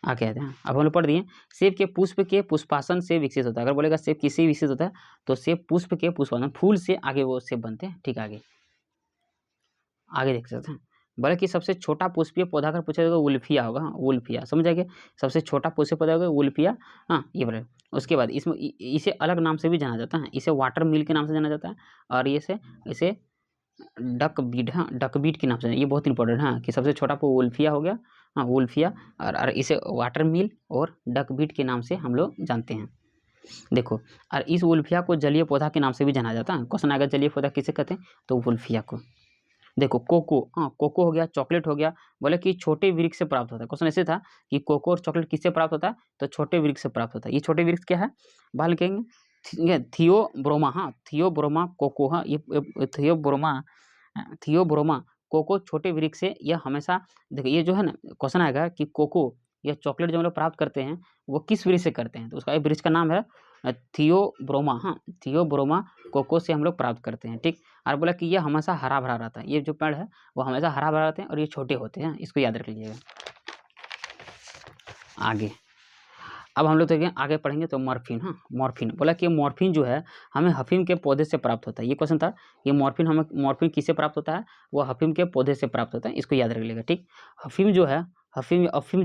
आगे आते हैं, अब हम लोग पढ़ दिए, सेब के पुष्प के पुष्पासन से विकसित होता है। अगर बोलेगा सेब किससे विकसित होता है, तो सेब पुष्प के पुष्पासन, फूल से आगे वो सेब बनते हैं, ठीक। आगे देख सकते हैं, बोले कि सबसे छोटा पुष्पीय पौधा अगर पूछा जाएगा वुल्फिया होगा, हाँ, वुल्फिया, समझ आएगा, सबसे छोटा पुष्पीय पौधा होगा वुल्फिया, हाँ, ये बोले। उसके बाद इसमें इसे अलग नाम से भी जाना जाता है, इसे वाटर मिल के नाम से जाना जाता है, और इसे डकबीट, हाँ, डकबीट के नाम से, ये बहुत इंपॉर्टेंट है, हाँ, कि सबसे छोटा वुल्फिया हो गया, हाँ, वुल्फिया, और इसे वाटर मिल और डकबीट के नाम से हम लोग जानते हैं। देखो, और इस वुल्फिया को जलीय पौधा के नाम से भी जाना जाता है। क्वेश्चन आएगा जलीय पौधा किसे कहते हैं, तो वुल्फिया को। देखो कोको, हाँ, कोको हो गया, चॉकलेट हो गया, बोले कि छोटे वृक्ष से प्राप्त होता है। क्वेश्चन ऐसे था कि कोको और चॉकलेट किससे प्राप्त होता है, तो छोटे वृक्ष से प्राप्त होता है। ये छोटे वृक्ष क्या है, बाहर लिखेंगे थियोब्रोमा, हाँ, थियोब्रोमा कोको, हाँ, ये थियोब्रोमा कोको छोटे वृक्ष से, यह हमेशा, देखो ये जो है ना, क्वेश्चन आएगा कि कोको या चॉकलेट जो हम लोग प्राप्त करते हैं वो किस वृक्ष से करते हैं, तो उसका एक वृक्ष का नाम है थियोब्रोमा, हाँ, थियोब्रोमा कोको से हम लोग प्राप्त करते हैं, ठीक। और बोला कि ये हमेशा हरा भरा रहता है, ये जो पेड़ है वो हमेशा हरा भरा रहते हैं और ये छोटे होते हैं, इसको याद रख लीजिएगा। आगे अब हम लोग देखें, आगे पढ़ेंगे तो मॉर्फिन, हाँ, मॉर्फिन, बोला कि मॉर्फिन जो है हमें हफीम के पौधे से प्राप्त होता है। ये क्वेश्चन था, ये मॉर्फिन किससे प्राप्त होता है, वो हफीम के पौधे से प्राप्त होता है, इसको याद रख लीजिएगा, ठीक। अफीम जो है, अफीम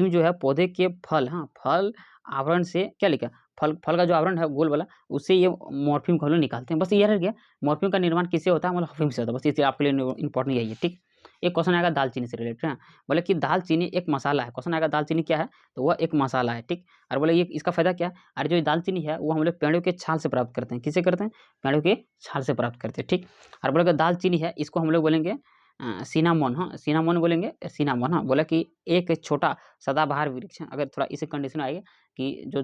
जो है पौधे के फल, हाँ, फल आवरण से क्या लिखा, फल का जो आवरण है गोल वाला, उससे ये मॉर्फिन को हम लोग निकालते हैं। बस ये रह गया, मॉर्फिन का निर्माण किससे होता है, मतलब हफीम से होता है। बस इसलिए आपके लिए इंपॉर्टेंट यही है, ठीक। एक क्वेश्चन आएगा दालचीनी से रिलेटेड, हाँ, बोले कि दालचीनी एक मसाला है। क्वेश्चन आएगा दालचीनी क्या है, तो वह एक मसाला है, ठीक। और बोले ये इसका फायदा क्या है, और जो दालचीनी है वो हम लोग पेड़ों के छाल से प्राप्त करते हैं। किससे करते हैं, पेड़ों के छाल से प्राप्त करते हैं, ठीक। और बोलेगा दालचीनी है, इसको हम लोग बोलेंगे सिनामोन, हाँ, सिनामोन बोलेंगे, सिनामोन, हाँ। बोला कि एक छोटा सदाबहार वृक्ष है। अगर थोड़ा इसे कंडीशन आएगा कि जो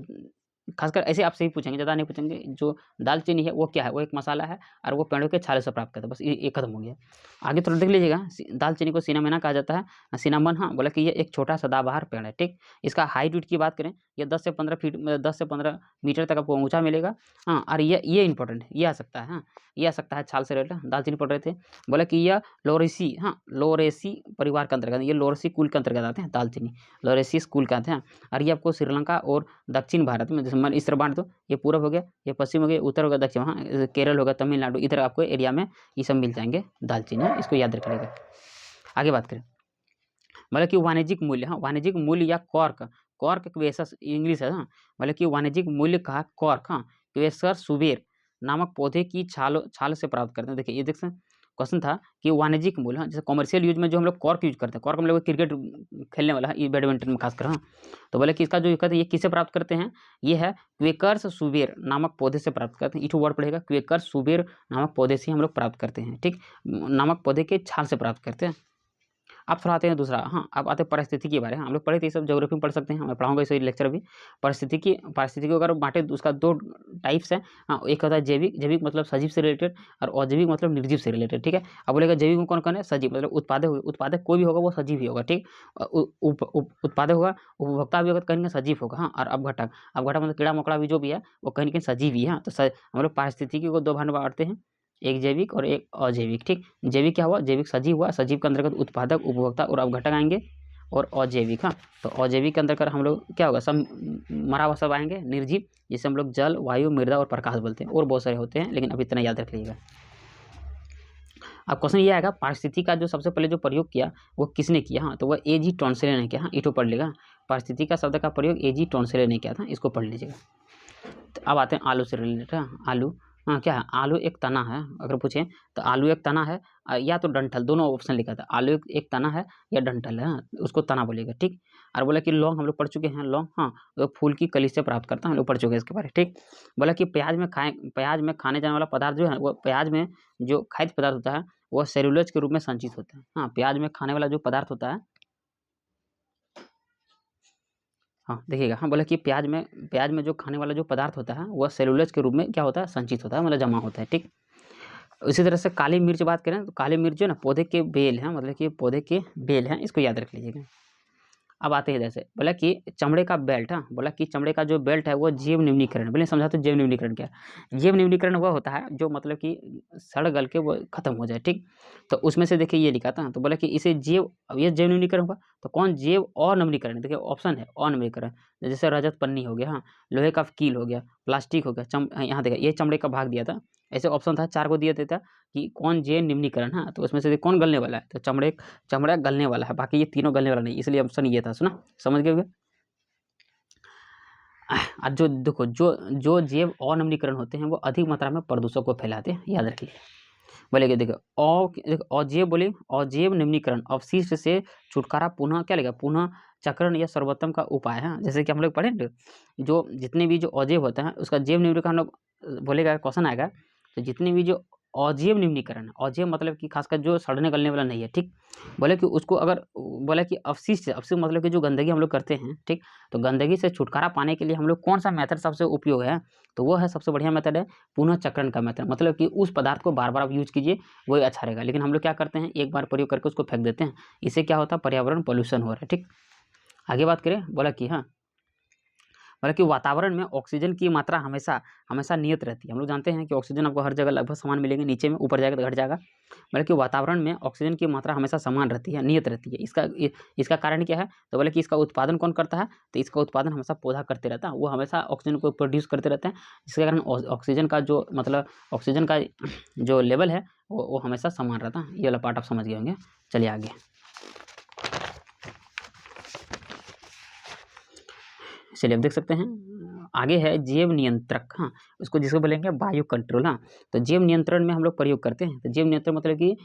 खासकर ऐसे आपसे ही पूछेंगे, ज़्यादा नहीं पूछेंगे, जो दालचीनी है वो क्या है, वो एक मसाला है और वो पेड़ों के छाले से प्राप्त करता है। बस ये खत्म हो गया। आगे थोड़ा देख लीजिएगा, दालचीनी को सिनामोना कहा जाता है, सिनामन, हाँ। बोला कि ये एक छोटा सदाबहार पेड़ है, ठीक। इसका हाइट वेट की बात करें, ये 10 से 15 फीट, 10 से 15 मीटर तक आपको ऊंचा मिलेगा, हाँ। और ये इंपॉर्टेंट है, ये आ सकता है, हाँ, ये आ सकता है छाल से रिलेटेड। दालचीनी पढ़ रहे थे, बोला कि यह लोरेसी, हाँ, लोरेसी परिवार के अंतर्गत, ये लोरेसी कुल के अंतर्गत आते हैं दालचीनी, लोरेसी कुल के आते हैं। और ये आपको श्रीलंका और दक्षिण भारत में, जैसे इस तरह बांट दो, ये पूरब हो गया, ये पश्चिम हो गया, उत्तर हो गया, दक्षिण, हाँ, केरल होगा, तमिलनाडु, इधर आपको एरिया में ये सब मिल जाएंगे दालचीनी, इसको याद रखिएगा। आगे बात करें, मतलब कि वाणिज्यिक मूल्य, हाँ, वाणिज्यिक मूल्य या कॉर्क, कॉर्क क्वेसस इंग्लिश है, हाँ। मतलब कि वाणिज्यिक मूल्य कहा कॉर्क, हाँ, क्वेसर सुबेर नामक पौधे की छाल से प्राप्त करते हैं। देखिए ये देख सकते हैं, क्वेश्चन था कि वाणिज्यिक मूल्य, हाँ, जैसे कॉमर्शियल यूज में जो हम लोग कॉर्क यूज करते हैं, कॉर्क हम लोग क्रिकेट खेलने वाला है, ये बैडमिंटन में खासकर, हाँ। तो बोले कि इसका जो कहते हैं ये किससे प्राप्त करते हैं, ये है क्वेकर्स सुबेर नामक पौधे से प्राप्त करते हैं। इटू वर्ड पड़ेगा, क्वेकर्स सुबेर नामक पौधे से हम लोग प्राप्त करते हैं, ठीक, नामक पौधे के छाल से प्राप्त करते हैं। अब थोड़ा आते हैं दूसरा, हाँ, अब आते हैं परिस्थिति के बारे में। हम लोग पढ़े थे, सब ज्योग्राफी में पढ़ सकते हैं, मैं पढ़ाऊंगा इस लेक्चर भी। परिस्थिति को अगर बांटे तो उसका दो टाइप्स है, हाँ। एक होता है जैविक, जैविक मतलब सजीव से रिलेटेड, और अजैविक मतलब निर्जीव से रिलेटेड, ठीक है। अब बोलेगा जैविक में कौन कौन है, सजीव मतलब उत्पादक कोई भी होगा वो सजीव ही होगा, ठीक। उत्पादक होगा, उपभोक्ता भी होगा, कहीं ना सजीव होगा, हाँ। और अपघटक मतलब कीड़ा मकोड़ा भी जो भी है वो कहीं ना कहीं सजीव ही है, हाँ। तो हम लोग पारिस्थितिकी को दो भाग में बांटते हैं, एक जैविक और एक अजैविक, ठीक। जैविक क्या हुआ, जैविक सजीव हुआ, सजीव के अंतर्गत उत्पादक, उपभोक्ता और अपघटक आएंगे, और अजैविक, हाँ, तो अजैविक के अंतर्गत हम लोग क्या होगा, सब मरा हुआ सब आएंगे, निर्जीव, जिसे हम लोग जल, वायु, मृदा और प्रकाश बोलते हैं, और बहुत सारे होते हैं, लेकिन अब इतना याद रख लीजिएगा। अब क्वेश्चन ये आएगा, पारिस्थितिकी का जो सबसे पहले जो प्रयोग किया वो किसने किया, हाँ, तो वह ए जी टॉन्सेले ने किया, हाँ, इटो पढ़ लेगा। पारिस्थितिकी का शब्द का प्रयोग ए जी टॉन्सेले ने किया था, इसको पढ़ लीजिएगा। तो अब आते हैं आलू से रिलेटेड, हाँ, आलू, हाँ क्या है, आलू एक तना है, अगर पूछे तो आलू एक तना है या तो डंठल, दोनों ऑप्शन लिखा था, आलू एक तना है या डंठल है, हाँ, उसको तना बोलेगा, ठीक। और बोला कि लौंग हम लोग पढ़ चुके हैं, लौंग हाँ तो फूल की कली से प्राप्त करता है, हम लोग पढ़ चुके हैं इसके बारे में, ठीक। बोला कि प्याज में खाने जाने वाला पदार्थ जो है वो प्याज में जो खाद्य पदार्थ होता है वो सेलुलोज के रूप में संचित होता है। हाँ, प्याज में खाने वाला जो पदार्थ होता है, हाँ देखिएगा, हाँ बोला कि प्याज में जो खाने वाला जो पदार्थ होता है वह सेलुलोज के रूप में क्या होता है, संचित होता है, मतलब जमा होता है, ठीक। उसी तरह से काली मिर्च बात करें तो काली मिर्च जो है ना पौधे के बेल हैं, मतलब कि पौधे के बेल हैं, इसको याद रख लीजिएगा। अब आते हैं इधर से, बोला कि चमड़े का बेल्ट, हाँ बोला कि चमड़े का जो बेल्ट है वो जैव निम्नीकरण, बोले समझा तो जैव निम्नीकरण क्या है। जैव निम्नीकरण वह होता है जो मतलब कि सड़ गल के वो खत्म हो जाए, ठीक। तो उसमें से देखिए ये लिखा था, तो बोला कि इसे जैव, अब ये जैव निम्नीकरण होगा तो कौन, जैव अनम्नीकरण, देखिए ऑप्शन है अनम्नीकरण, जैसे रजत पन्नी हो गया, हाँ लोहे का कील हो गया, प्लास्टिक हो गया, यहाँ देखिए ये चमड़े का भाग दिया था, ऐसे ऑप्शन था 4 को दिया देता कि कौन जैव निम्नीकरण, हाँ तो उसमें से कौन गलने वाला है, तो चमड़ा गलने वाला है, बाकी ये तीनों गलने वाला नहीं, इसलिए ऑप्शन ये था, सुना समझ गए होंगे। और जो देखो जो जो जैव अनम्नीकरण होते हैं वो अधिक मात्रा में प्रदूषक को फैलाते हैं, याद रखिए। बोलेगा देखो अजैव, बोले अजैव निम्नीकरण अवशिष्ट से छुटकारा पुनः क्या लेगा, पुनः चक्रण या सर्वोत्तम का उपाय है, जैसे कि हम लोग पढ़े ना, जो जितने भी जो अजैव होता है उसका जैव निम्नीकरण हम लोग बोलेगा, क्वेश्चन आएगा, तो जितने भी जो अजैव निम्नीकरण, अजैव मतलब कि खासकर जो सड़ने गलने वाला नहीं है, ठीक। बोले कि उसको अगर बोला कि अवशिष्ट मतलब कि जो गंदगी हम लोग करते हैं, ठीक, तो गंदगी से छुटकारा पाने के लिए हम लोग कौन सा मेथड सबसे उपयोग है, तो वो है सबसे बढ़िया मेथड है पुनः चक्रण का मेथड, मतलब कि उस पदार्थ को बार बार आप यूज कीजिए वही अच्छा रहेगा, लेकिन हम लोग क्या करते हैं एक बार प्रयोग करके उसको फेंक देते हैं, इससे क्या होता है, पर्यावरण पॉल्यूशन हो रहा है, ठीक। आगे बात करें, बोला कि हाँ, बोला कि वातावरण में ऑक्सीजन की मात्रा हमेशा हमेशा नियत रहती है, हम लोग जानते हैं कि ऑक्सीजन आपको हर जगह लगभग समान मिलेंगे, नीचे में ऊपर जाएगा तो घट जाएगा, बोले कि वातावरण में ऑक्सीजन की मात्रा हमेशा समान रहती है, नियत रहती है, इसका कारण क्या है, तो बोले कि इसका उत्पादन कौन करता है, तो इसका उत्पादन हमेशा पौधा करते रहता है, वो हमेशा ऑक्सीजन को प्रोड्यूस करते रहते हैं, जिसके कारण ऑक्सीजन का जो मतलब ऑक्सीजन का जो लेवल है वो हमेशा समान रहता है, ये वाला पार्ट आप समझ गए होंगे। चलिए आगे, चलिए अब देख सकते हैं आगे है जैव नियंत्रक, हाँ उसको जिसको बोलेंगे बायो कंट्रोल, हाँ तो जैव नियंत्रण में हम लोग प्रयोग करते हैं, तो जैव नियंत्रण मतलब कि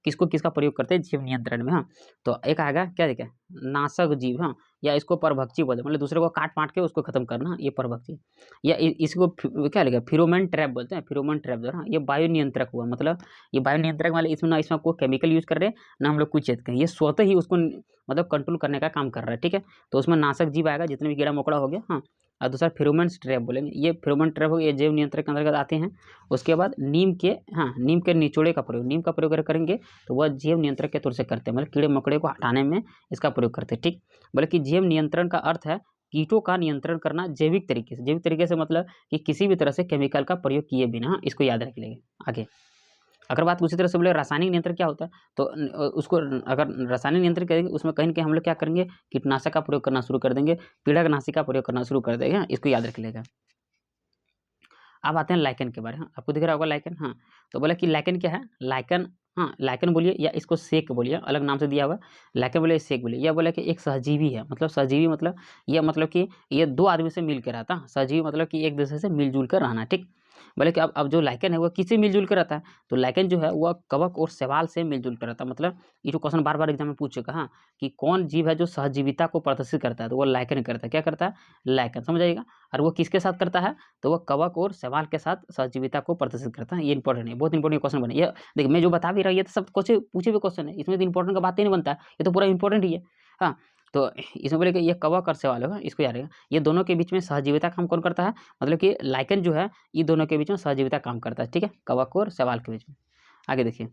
किसका प्रयोग करते हैं जैव नियंत्रण में, हाँ तो एक आएगा क्या देखें, नाशक जीव, हाँ या इसको परभक्षी बोलते हैं, मतलब दूसरे को काट पाट के उसको खत्म करना, ये परभक्षी, या इसको क्या लगेगा फिरोमेन ट्रैप बोलते हैं, फिरोमेन ट्रैप जो है ये बायो नियंत्रक हुआ, मतलब ये बायो नियंत्रक वाले इसमें ना इसमें कोई केमिकल यूज कर रहे हैं ना हम लोग कुछ चीज करें, ये स्वतः ही उसको मतलब कंट्रोल करने का काम कर रहा है, ठीक है। तो उसमें नाशक जीव आएगा, जितने भी कीड़ा मकोड़ा हो गया, हाँ और दूसरा फेरोमोन ट्रैप बोलेंगे, ये फेरोमोन ट्रैप हो, ये जैव नियंत्रण के अंतर्गत आते हैं। उसके बाद नीम के निचोड़े का प्रयोग, नीम का प्रयोग अगर करेंगे तो वह जैव नियंत्रण के तौर से करते हैं, मतलब कीड़े मकोड़े को हटाने में इसका प्रयोग करते हैं, ठीक। बोले कि जैव नियंत्रण का अर्थ है कीटों का नियंत्रण करना जैविक तरीके से मतलब कि किसी भी तरह से केमिकल का प्रयोग किए बिना, हाँ, इसको याद रख लेंगे आगे। अगर बात उसी तरह से बोले रासायनिक नियंत्रण क्या होता है, तो उसको अगर रासायनिक नियंत्रण करेंगे उसमें कहीं न कहीं हम लोग क्या करेंगे, कीटनाशक का प्रयोग करना शुरू कर देंगे, कीड़ानाशी का प्रयोग करना शुरू कर देंगे, इसको याद रख लेगा। अब आते हैं लाइकेन के बारे में, आपको दिख रहा होगा लाइकेन, हाँ तो बोला कि लाइकेन क्या है, लाइकेन, हाँ लाइकेन बोलिए या इसको सेक बोलिए, अलग नाम से दिया हुआ लाइकेन बोलिए सेक बोलिए, यह बोला कि एक सहजीवी है, मतलब सहजीवी मतलब यह मतलब कि ये 2 आदमी से मिल के रहता है, सहजीवी मतलब कि एक दूसरे से मिलजुल कर रहना, ठीक। बोले कि अब जो लाइकेन है वो किससे मिलजुल कर रहता है, तो लाइकेन जो है वह कवक और शैवाल से मिलजुल कर रहता है, मतलब ये जो क्वेश्चन बार-बार एग्जाम में पूछ चुका, हाँ, कि कौन जीव है जो सहजीविता को प्रदर्शित करता है, तो वो लाइकेन करता है, क्या करता है, लाइकेन, समझ आइएगा। और वो किसके साथ करता है, तो वह कवक और शैवाल के साथ सहजीविता को प्रदर्शित करता है, ये इंपॉर्टेंट है, बहुत इंपॉर्टेंट क्वेश्चन बने, ये देखिए मैं जो बता भी रहा हूँ ये तो सब कुछ पूछे हुए क्वेश्चन है, इसमें तो इंपॉर्टेंट का बात ही नहीं बनता है, ये तो पूरा इंपॉर्टेंट ही है, हाँ। तो इसमें बोले कि ये कवक और शैवाल होगा, इसको याद रखिएगा, ये दोनों के बीच में सहजीविता काम कौन करता है, मतलब कि लाइकेन जो है ये दोनों के बीच में सहजीविता काम करता है, ठीक है, कवक और शैवाल के बीच में। आगे देखिए,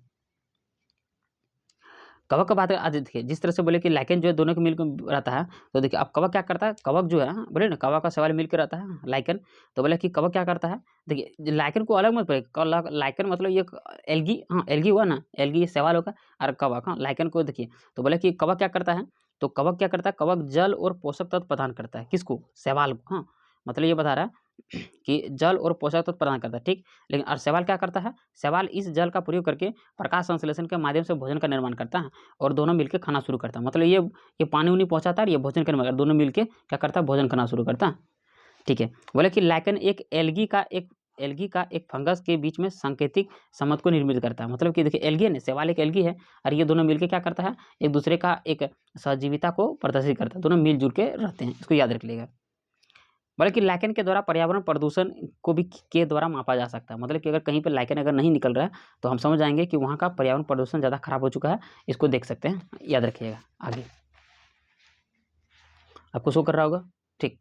कवक का बात है, आज देखिए जिस तरह से बोले कि लाइकेन जो है दोनों के मिलकर रहता है, तो देखिए अब कवक क्या करता है, कवक जो है बोले ना कवक का शैवाल मिलकर रहता है लाइकेन, तो बोले कि कवक क्या करता है, देखिए लाइकेन को अलग मत पढ़िए, लाइकेन मतलब ये एल्गी, हाँ एल्गी हुआ ना, एल्गी ये शैवाल होगा, और कवक, हाँ लाइकेन को देखिए, तो बोले कि कवक क्या करता है, तो कवक क्या करता है, कवक जल और पोषक तत्व प्रदान करता है, किसको, शैवाल को, हाँ मतलब ये बता रहा है कि जल और पोषक तत्व प्रदान करता है, ठीक। लेकिन और शैवाल क्या करता है, शैवाल इस जल का प्रयोग करके प्रकाश संश्लेषण के माध्यम से भोजन का निर्माण करता है, और दोनों मिलकर खाना शुरू करता है, मतलब ये पानी उनी पहुंचाता है, ये भोजन का निर्माण, दोनों मिलकर क्या करता है, भोजन करना शुरू करता है, ठीक है। बोले कि लाइकेन एक एल्गी का एक एल्गी का एक फंगस के बीच में सांकेतिक संबंध को निर्मित करता है। मतलब कि देखिए एल्गी है ना, शैवाल एक एल्गी है और ये दोनों मिलकर क्या करता है, एक दूसरे का एक सहजीविता को प्रदर्शित करता है, दोनों मिलजुल के रहते हैं, इसको याद रख लीजिएगा। बल्कि लाइकेन के द्वारा पर्यावरण प्रदूषण को भी के द्वारा मापा जा सकता है। मतलब कि अगर कहीं पर लाइकेन अगर नहीं निकल रहा है तो हम समझ जाएंगे कि वहाँ का पर्यावरण प्रदूषण ज़्यादा खराब हो चुका है, इसको देख सकते हैं, याद रखिएगा। आगे आपको शो कर रहा होगा, ठीक।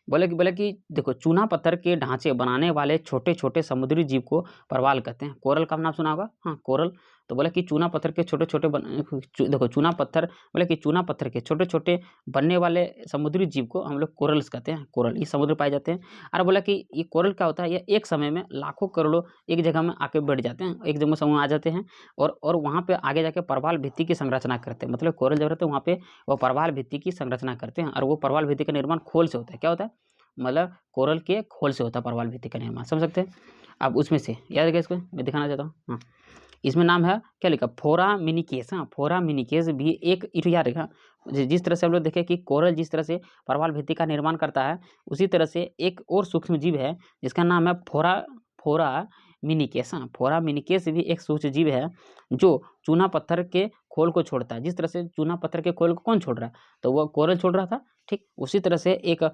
बोले कि देखो चूना पत्थर के ढांचे बनाने वाले छोटे छोटे समुद्री जीव को परवाल कहते हैं। कोरल का नाम सुना होगा, हाँ कोरल। तो बोले कि चूना पत्थर के छोटे छोटे देखो चूना पत्थर, बोले कि चूना पत्थर के छोटे छोटे बनने वाले समुद्री जीव को हम लोग कोरल्स कहते हैं। कोरल ये समुद्र पाए जाते हैं। और बोला कि ये कोरल क्या होता है, ये एक समय में लाखों करोड़ों एक जगह में आके बैठ जाते हैं, एक जगह समूह आ जाते हैं और वहाँ पे आगे जाके परवाल भित्ति की संरचना करते हैं। मतलब कोरल जब रहते हैं वहाँ पे वो परवाल भित्ति की संरचना करते हैं और वो परवाल भित्ति का निर्माण खोल से होता है। क्या होता है, मतलब कोरल के खोल से होता है परवाल भित्ति का निर्माण, समझ सकते हैं। अब उसमें से याद रखिए, इसको मैं दिखाना चाहता हूँ। हाँ, इसमें नाम है क्या लिखा, फोरामिनिकेस। हाँ, फोरामिनिकेस भी एक याद रखा। जिस तरह से हम लोग देखें कि कोरल जिस तरह से परवाल भित्ति का निर्माण करता है, उसी तरह से एक और सूक्ष्म जीव है जिसका नाम है फोरामिनिकेस। हाँ, फोरामिनिकेस भी एक सूक्ष्म जीव है जो चूना पत्थर के खोल को छोड़ता है। जिस तरह से चूना पत्थर के खोल को कौन छोड़ रहा है, तो वो कोरल छोड़ रहा था, ठीक। उसी तरह से एक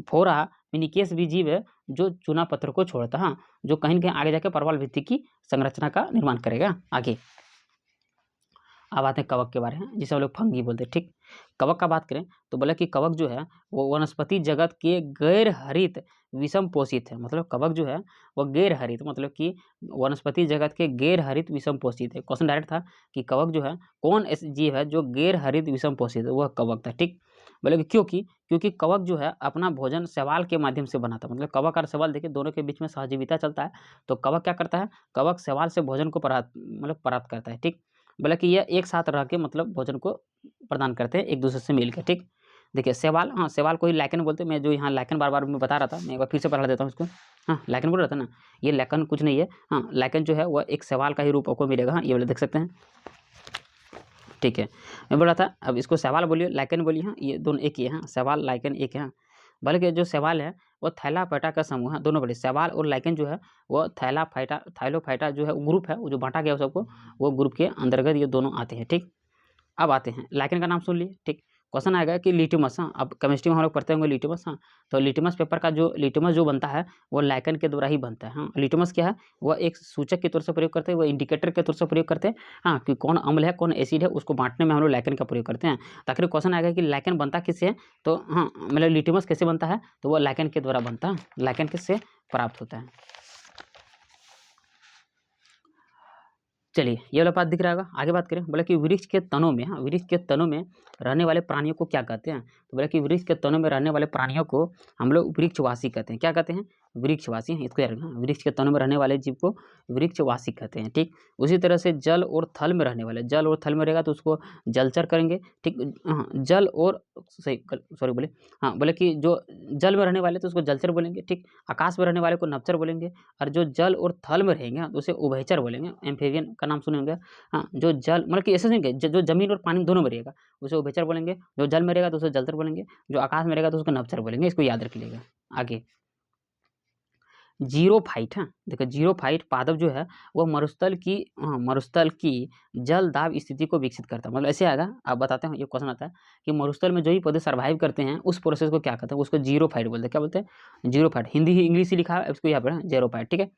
फोरामिनिकेस भी जीव है जो चूना पत्थर को छोड़ता है, हाँ, जो कहीं न कहीं आगे जाके परवाल भित्ति की संरचना का निर्माण करेगा। आगे अब आते हैं कवक के बारे में, जिसे हम लोग फंगी बोलते हैं, ठीक। कवक का बात करें तो बोला कि कवक जो है वो वनस्पति जगत के गैर हरित विषम पोषित है। मतलब कवक जो है वो गैर हरित, मतलब कि वनस्पति जगत के गैर हरित विषम पोषित है। क्वेश्चन डायरेक्ट था कि कवक जो है कौन ऐसी जीव है जो गैर हरित विषम पोषित है, वह कवक था, ठीक। बोले कि क्योंकि कवक जो है अपना भोजन शैवाल के माध्यम से बनाता है। मतलब कवक और शैवाल देखिए दोनों के बीच में सहजीविता चलता है। तो कवक क्या करता है, कवक शैवाल से भोजन को प्राप्त करता है, ठीक। बोला कि यह एक साथ रह के मतलब भोजन को प्रदान करते हैं एक दूसरे से मिलकर, ठीक। देखिए शैवाल, हाँ शैवाल को ही लाइकेन बोलते हैं। मैं जो यहाँ लाइकेन बार बार मैं बता रहा था, मैं एक बार फिर से पढ़ा देता हूँ इसको। हाँ, लाइकेन बोल रहा था ना, ये लाइकेन कुछ नहीं है। हाँ, लाइकेन जो है वह एक शैवाल का ही रूप आपको मिलेगा। हाँ, ये वाला देख सकते हैं, ठीक है। मैं बोल रहा था अब इसको शैवाल बोलिए, लाइकेन बोलिए। हाँ, ये दोनों एक ही है। हाँ, शैवाल लाइकेन एक है। हाँ, बल्कि जो शैवाल है वो थैलाफाइटा का समूह है, दोनों बोले शैवाल और लाइकेन जो है वो थाइलोफाइटा जो है वो ग्रुप है, वो जो बांटा गया है सबको, वो ग्रुप के अंतर्गत ये दोनों आते हैं, ठीक। अब आते हैं लाइकेन का नाम सुन लिए, ठीक। क्वेश्चन आएगा कि लिटमस, हाँ अब केमिस्ट्री में हम लोग पढ़ते होंगे लिटमस। हाँ, तो लिटमस पेपर का जो लिटमस जो बनता है वो लाइकेन के द्वारा ही बनता है। हाँ, लिटमस क्या है, वह एक सूचक के तौर से प्रयोग करते हैं, वह इंडिकेटर के तौर से प्रयोग करते हैं। हाँ, कि कौन अम्ल है कौन एसिड है उसको बांटने में हम लोग लाइकेन का प्रयोग करते हैं। ताकि क्वेश्चन आएगा कि लाइकेन बनता किससे है, तो हाँ मतलब लिटमस कैसे बनता है, तो वो लाइकेन के द्वारा बनता है, लाइकेन किससे प्राप्त होता है। चलिए ये वाला बात दिख रहा होगा। आगे बात करें, बोले कि वृक्ष के तनों में, हाँ वृक्ष के तनों में रहने वाले प्राणियों को क्या कहते हैं, तो बोले कि वृक्ष के तनों में रहने वाले प्राणियों को हम लोग वृक्षवासी कहते हैं। क्या कहते हैं, वृक्षवासी। इसको याद रखना, वृक्ष के तनों में रहने वाले जीव को वृक्षवासी कहते हैं, ठीक। उसी तरह से जल और थल में रहने वाले, जल और थल में रहेगा तो उसको जलचर करेंगे, ठीक। हाँ, जल और सही सॉरी बोले, हाँ बोले कि जो जल में रहने वाले तो उसको जलचर बोलेंगे, ठीक। आकाश में रहने वाले को नभचर बोलेंगे, और जो जल और थल में रहेंगे तो उसे उभयचर बोलेंगे। एम्फीबियन का नाम सुने होंगे। हाँ, जो जल मतलब कि ऐसे नहीं कि जो जमीन और पानी दोनों में रहेगा उसे उभयचर बोलेंगे, जो जल में रहेगा तो उसे जलचर बोलेंगे, जो आकाश में रहेगा तो उसको नभचर बोलेंगे। इसको याद रख लीजिएगा। आगे जीरोफाइट, हाँ देखो जीरोफाइट पादप जो है वो मरुस्थल की जल दाब स्थिति को विकसित करता है। मतलब ऐसे आएगा, आप बताते हैं, ये क्वेश्चन आता है कि मरुस्थल में जो ही पौधे सर्वाइव करते हैं उस प्रोसेस को क्या कहते हैं, उसको जीरोफाइट बोलते हैं। क्या बोलते हैं, जीरोफाइट। हिंदी ही इंग्लिश ही लिखा है, इसको यहाँ पर जीरोफाइट, ठीक है।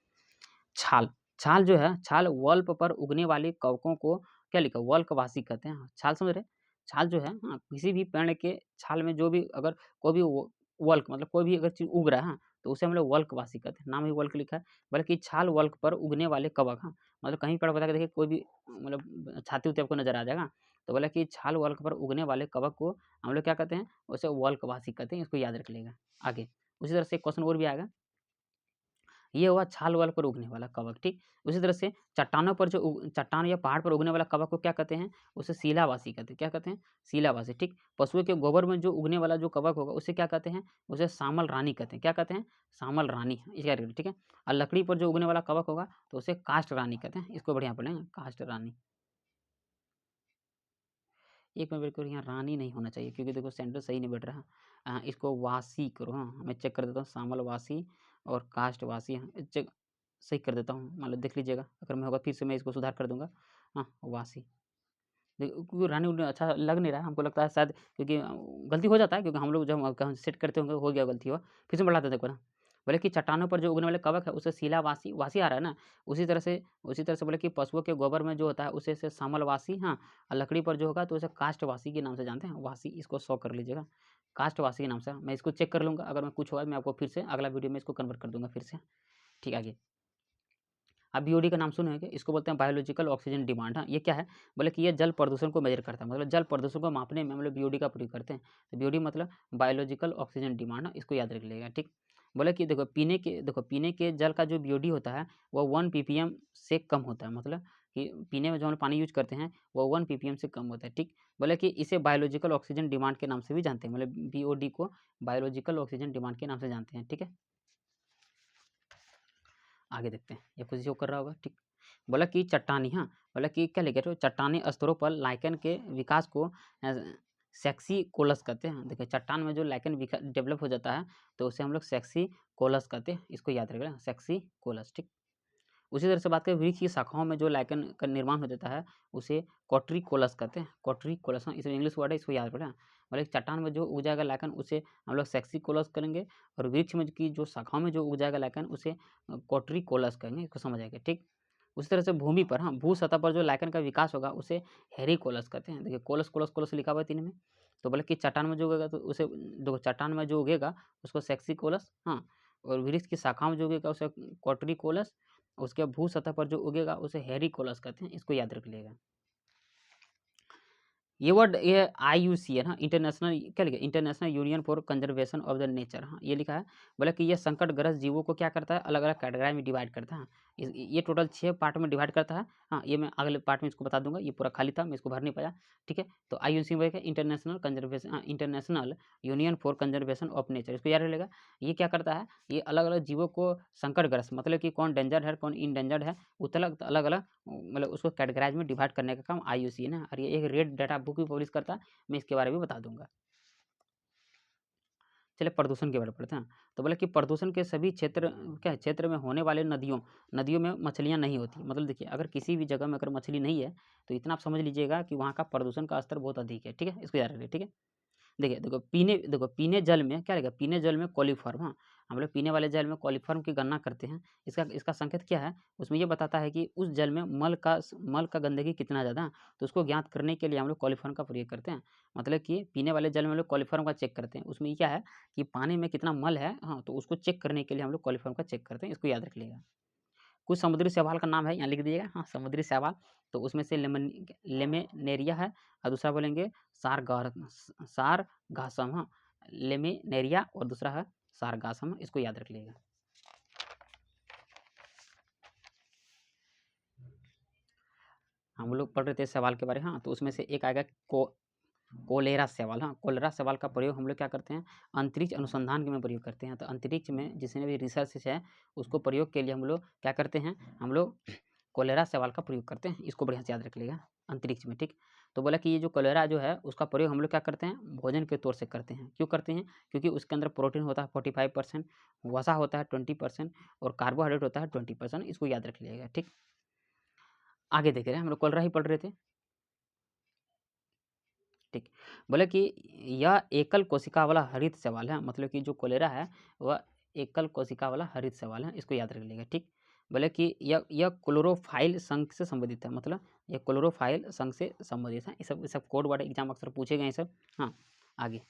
छाल, छाल जो है, छाल वल्प पर उगने वाले कवकों को क्या लिखा, वल्कवासी कहते हैं। छाल समझ रहे, छाल जो है, हाँ किसी भी पेड़ के छाल में जो भी अगर कोई भी वल्क मतलब कोई भी अगर चीज उग रहा है, हाँ, तो उसे हम लोग वल्कवासी कहते हैं। नाम ही वल्क लिखा है, बल्कि छाल वल्क पर उगने वाले कवक। हाँ, मतलब कहीं पेड़ पौधा के देखिए कोई भी मतलब छाती उती आपको नजर आ जाएगा, तो बोला कि छाल वल्क पर उगने वाले कवक को हम लोग क्या कहते हैं, उसे वल्कवासी कहते हैं। इसको याद रख लेगा। आगे उसी तरह से क्वेश्चन और भी आएगा। ये हुआ छाल वाल पर उगने वाला कवक, ठीक। उसी तरह से चट्टानों पर जो चट्टान या पहाड़ पर उगने वाला कवक को क्या कहते हैं, उसे शिलावासी कहते हैं। क्या कहते हैं, शिलावासी, ठीक। पशुओं के गोबर में जो उगने वाला जो कवक होगा उसे क्या कहते हैं, उसे सामल रानी कहते हैं। क्या कहते हैं, सामल रानी, ठीक है। और लकड़ी पर जो उगने वाला कवक होगा तो उसे काष्ठ रानी कहते हैं। इसको बढ़िया पढ़ेंगे, काष्ठ रानी। एक मिनट बिल्कुल, यहाँ रानी नहीं होना चाहिए क्योंकि देखो सेंटर सही नहीं बैठ रहा। इसको वासी करो। हाँ, मैं चेक कर देता हूँ, सामल वासी और काष्ठवासी, हाँ इस जगह सही कर देता हूँ, मान लो देख लीजिएगा, अगर मैं होगा फिर से मैं इसको सुधार कर दूंगा। हाँ वासी, क्योंकि रानी उन्हें अच्छा लग नहीं रहा है, हमको लगता है शायद क्योंकि गलती हो जाता है, क्योंकि हम लोग जब सेट करते होंगे हो गया गलती हुआ, फिर से बढ़ाते देखो ना। बोले कि चट्टानों पर जो उगने वाले कवक है उसे शिलावासी वासी आ रहा है ना, उसी तरह से बोले कि पशुओं के गोबर में जो होता है उसे से सामलवासी, हाँ, और लकड़ी पर जो होगा तो उसे काष्ठवासी के नाम से जानते हैं, वासी इसको 100 कर लीजिएगा, काष्ठवासी के नाम से। मैं इसको चेक कर लूँगा, अगर मैं कुछ होगा मैं आपको फिर से अगला वीडियो में इसको कन्वर्ट कर दूँगा फिर से। ठीक है, आगे आप बीओडी का नाम सुने होंगे, इसको बोलते हैं बायोलॉजिकल ऑक्सीजन डिमांड। हाँ, ये क्या है, बोले कि ये जल प्रदूषण को मेजर करता है, मतलब जल प्रदूषण को मापने में हम लोग बीओडी का प्रयोग करते हैं। तो बीओडी मतलब बायोलॉजिकल ऑक्सीजन डिमांड, इसको याद रख लेगा। ठीक, बोले कि देखो पीने के जल का जो बीओडी होता है वो 1 ppm से कम होता है, मतलब कि पीने में जो हम लोग पानी यूज करते हैं वो 1 ppm से कम होता है। ठीक, बोले कि इसे बायोलॉजिकल ऑक्सीजन डिमांड के नाम से भी जानते हैं, मतलब बीओडी को बायोलॉजिकल ऑक्सीजन डिमांड के नाम से जानते हैं। ठीक है, आगे देखते हैं ये कुछ जो कर रहा होगा। ठीक, बोला कि चट्टानी, हाँ, बोला कि क्या लिखे, तो चट्टानी स्तरों पर लाइकन के विकास को सेक्सी कोलस कहते हैं। देखिए चट्टान में जो लाइकन डेवलप हो जाता है तो उसे हम लोग सेक्सी कोलस कहते हैं, इसको याद रखिएगा, सेक्सी कोलस। ठीक, उसी तरह से बात करें वृक्ष की शाखाओं में जो लाइकन का निर्माण हो जाता है उसे कॉट्रिकोलस कहते हैं, कॉट्रिकोलस, हाँ इसमें इंग्लिश वर्ड है, इसको याद रखना। मतलब एक चट्टान में जो उग जाएगा लाइकन उसे हम लोग सेक्सिकोलस करेंगे, और वृक्ष में की जो शाखाओं में जो उग जाएगा लाइकन उसे कॉट्रिकोलस कहेंगे, इसको समझ आएगा। ठीक, उसी तरह से भूमि पर, हाँ, भू सतह पर जो लाइकन का विकास होगा उसे हेरिकोलस कहते हैं। देखिए कोलस कोलस कोलस लिखा हुआ है तीन में, तो बोले कि चट्टान में जो उगेगा तो उसे देखो चट्टान में जो उगेगा उसको सेक्सिकोलस, हाँ, और वृक्ष की शाखाओं में जो उगेगा उसे कॉट्रिकोलस, उसके भू सतह पर जो उगेगा उसे हेरिकोलस कहते हैं, इसको याद रख लीजिएगा। ये वर्ड ये IUCN, हाँ, इंटरनेशनल क्या लिखा, international union for conservation of the nature, हाँ ये लिखा है। बोला कि ये संकटग्रस्त जीवों को क्या करता है, अलग अलग कैटेगरी में डिवाइड करता है। ये टोटल 6 पार्ट में डिवाइड करता है। हाँ, ये मैं अगले पार्ट में इसको बता दूंगा, ये पूरा खाली था मैं इसको भर नहीं पाया। ठीक है, तो IUCN international conservation, international union for conservation of nature, इसको याद रखेगा। ये क्या करता है, ये अलग अलग जीवों को संकटग्रस्त, मतलब कि कौन डेंजर है कौन इंडेंजर्ड है, अलग अलग अलग मतलब उसको कैटेगराइज में डिवाइड करने का काम IUCN है, और ये एक रेड डाटा बुक भी पब्लिश करता है, मैं इसके बारे में बता दूंगा। चलिए प्रदूषण के बारे में पढ़ते हैं। तो बोले कि प्रदूषण के सभी क्षेत्र क्या है, क्षेत्र में होने वाले नदियों में मछलियाँ नहीं होती। मतलब देखिए अगर किसी भी जगह में अगर मछली नहीं है तो इतना आप समझ लीजिएगा कि वहाँ का प्रदूषण का स्तर बहुत अधिक है। ठीक है, इसको याद रखिए। ठीक है, देखिए देखो पीने जल में क्या रहेगा, पीने जल में कोलीफॉर्म, हाँ, हम लोग पीने वाले जल में कोलीफॉर्म की गणना करते हैं। इसका इसका संकेत क्या है, उसमें ये बताता है कि उस जल में मल का गंदगी कितना ज़्यादा है, तो उसको ज्ञात करने के लिए हम लोग कोलीफॉर्म का प्रयोग करते हैं। मतलब कि पीने वाले जल में हम लोग कोलीफॉर्म का चेक करते हैं, उसमें क्या है कि पानी में कितना मल है, हाँ, तो उसको चेक करने के लिए हम लोग कोलीफॉर्म का चेक करते हैं, इसको याद रख लीजिएगा। कुछ समुद्री शैवाल का नाम है, यहाँ लिख दीजिएगा, हाँ, समुद्री शैवाल, तो उसमें से लेमेनेरिया है, और दूसरा बोलेंगे सारगासम, हाँ, लेमिनेरिया, और दूसरा है सारगासम, इसको याद रख लीजिएगा। हम लोग पढ़ रहे थे सवाल के बारे, हाँ, तो उसमें से एक आएगा कोलेरा सवाल, हाँ, कोलेरा सवाल का प्रयोग हम लोग क्या करते हैं, अंतरिक्ष अनुसंधान के में प्रयोग करते हैं। तो अंतरिक्ष में जितने भी रिसर्च है उसको प्रयोग के लिए हम लोग क्या करते हैं, हम लोग कोलेरा सवाल का प्रयोग करते हैं, इसको बढ़िया से याद रख लेगा अंतरिक्ष में। ठीक, तो बोला कि ये जो कोलेरा जो है उसका प्रयोग हम लोग क्या करते हैं, भोजन के तौर से करते हैं। क्यों करते हैं, क्योंकि उसके अंदर प्रोटीन होता है 45%, वसा होता है 20%, और कार्बोहाइड्रेट होता है 20%, इसको याद रख लीजिएगा। ठीक, आगे देख रहे हैं हम लोग कोलेरा ही पढ़ रहे थे। ठीक, बोले कि यह एकल कोशिका वाला हरित शैवाल है, मतलब कि जो कोलेरा है वह एकल कोशिका वाला हरित शैवाल है, इसको याद रख लीजिएगा। ठीक, बोले कि यह क्लोरोफाइल संघ से संबंधित है, मतलब यह क्लोरोफाइल संघ से संबंधित है। ये सब कोड वर्ड एग्जाम अक्सर पूछे गए हैं सब। हाँ, आगे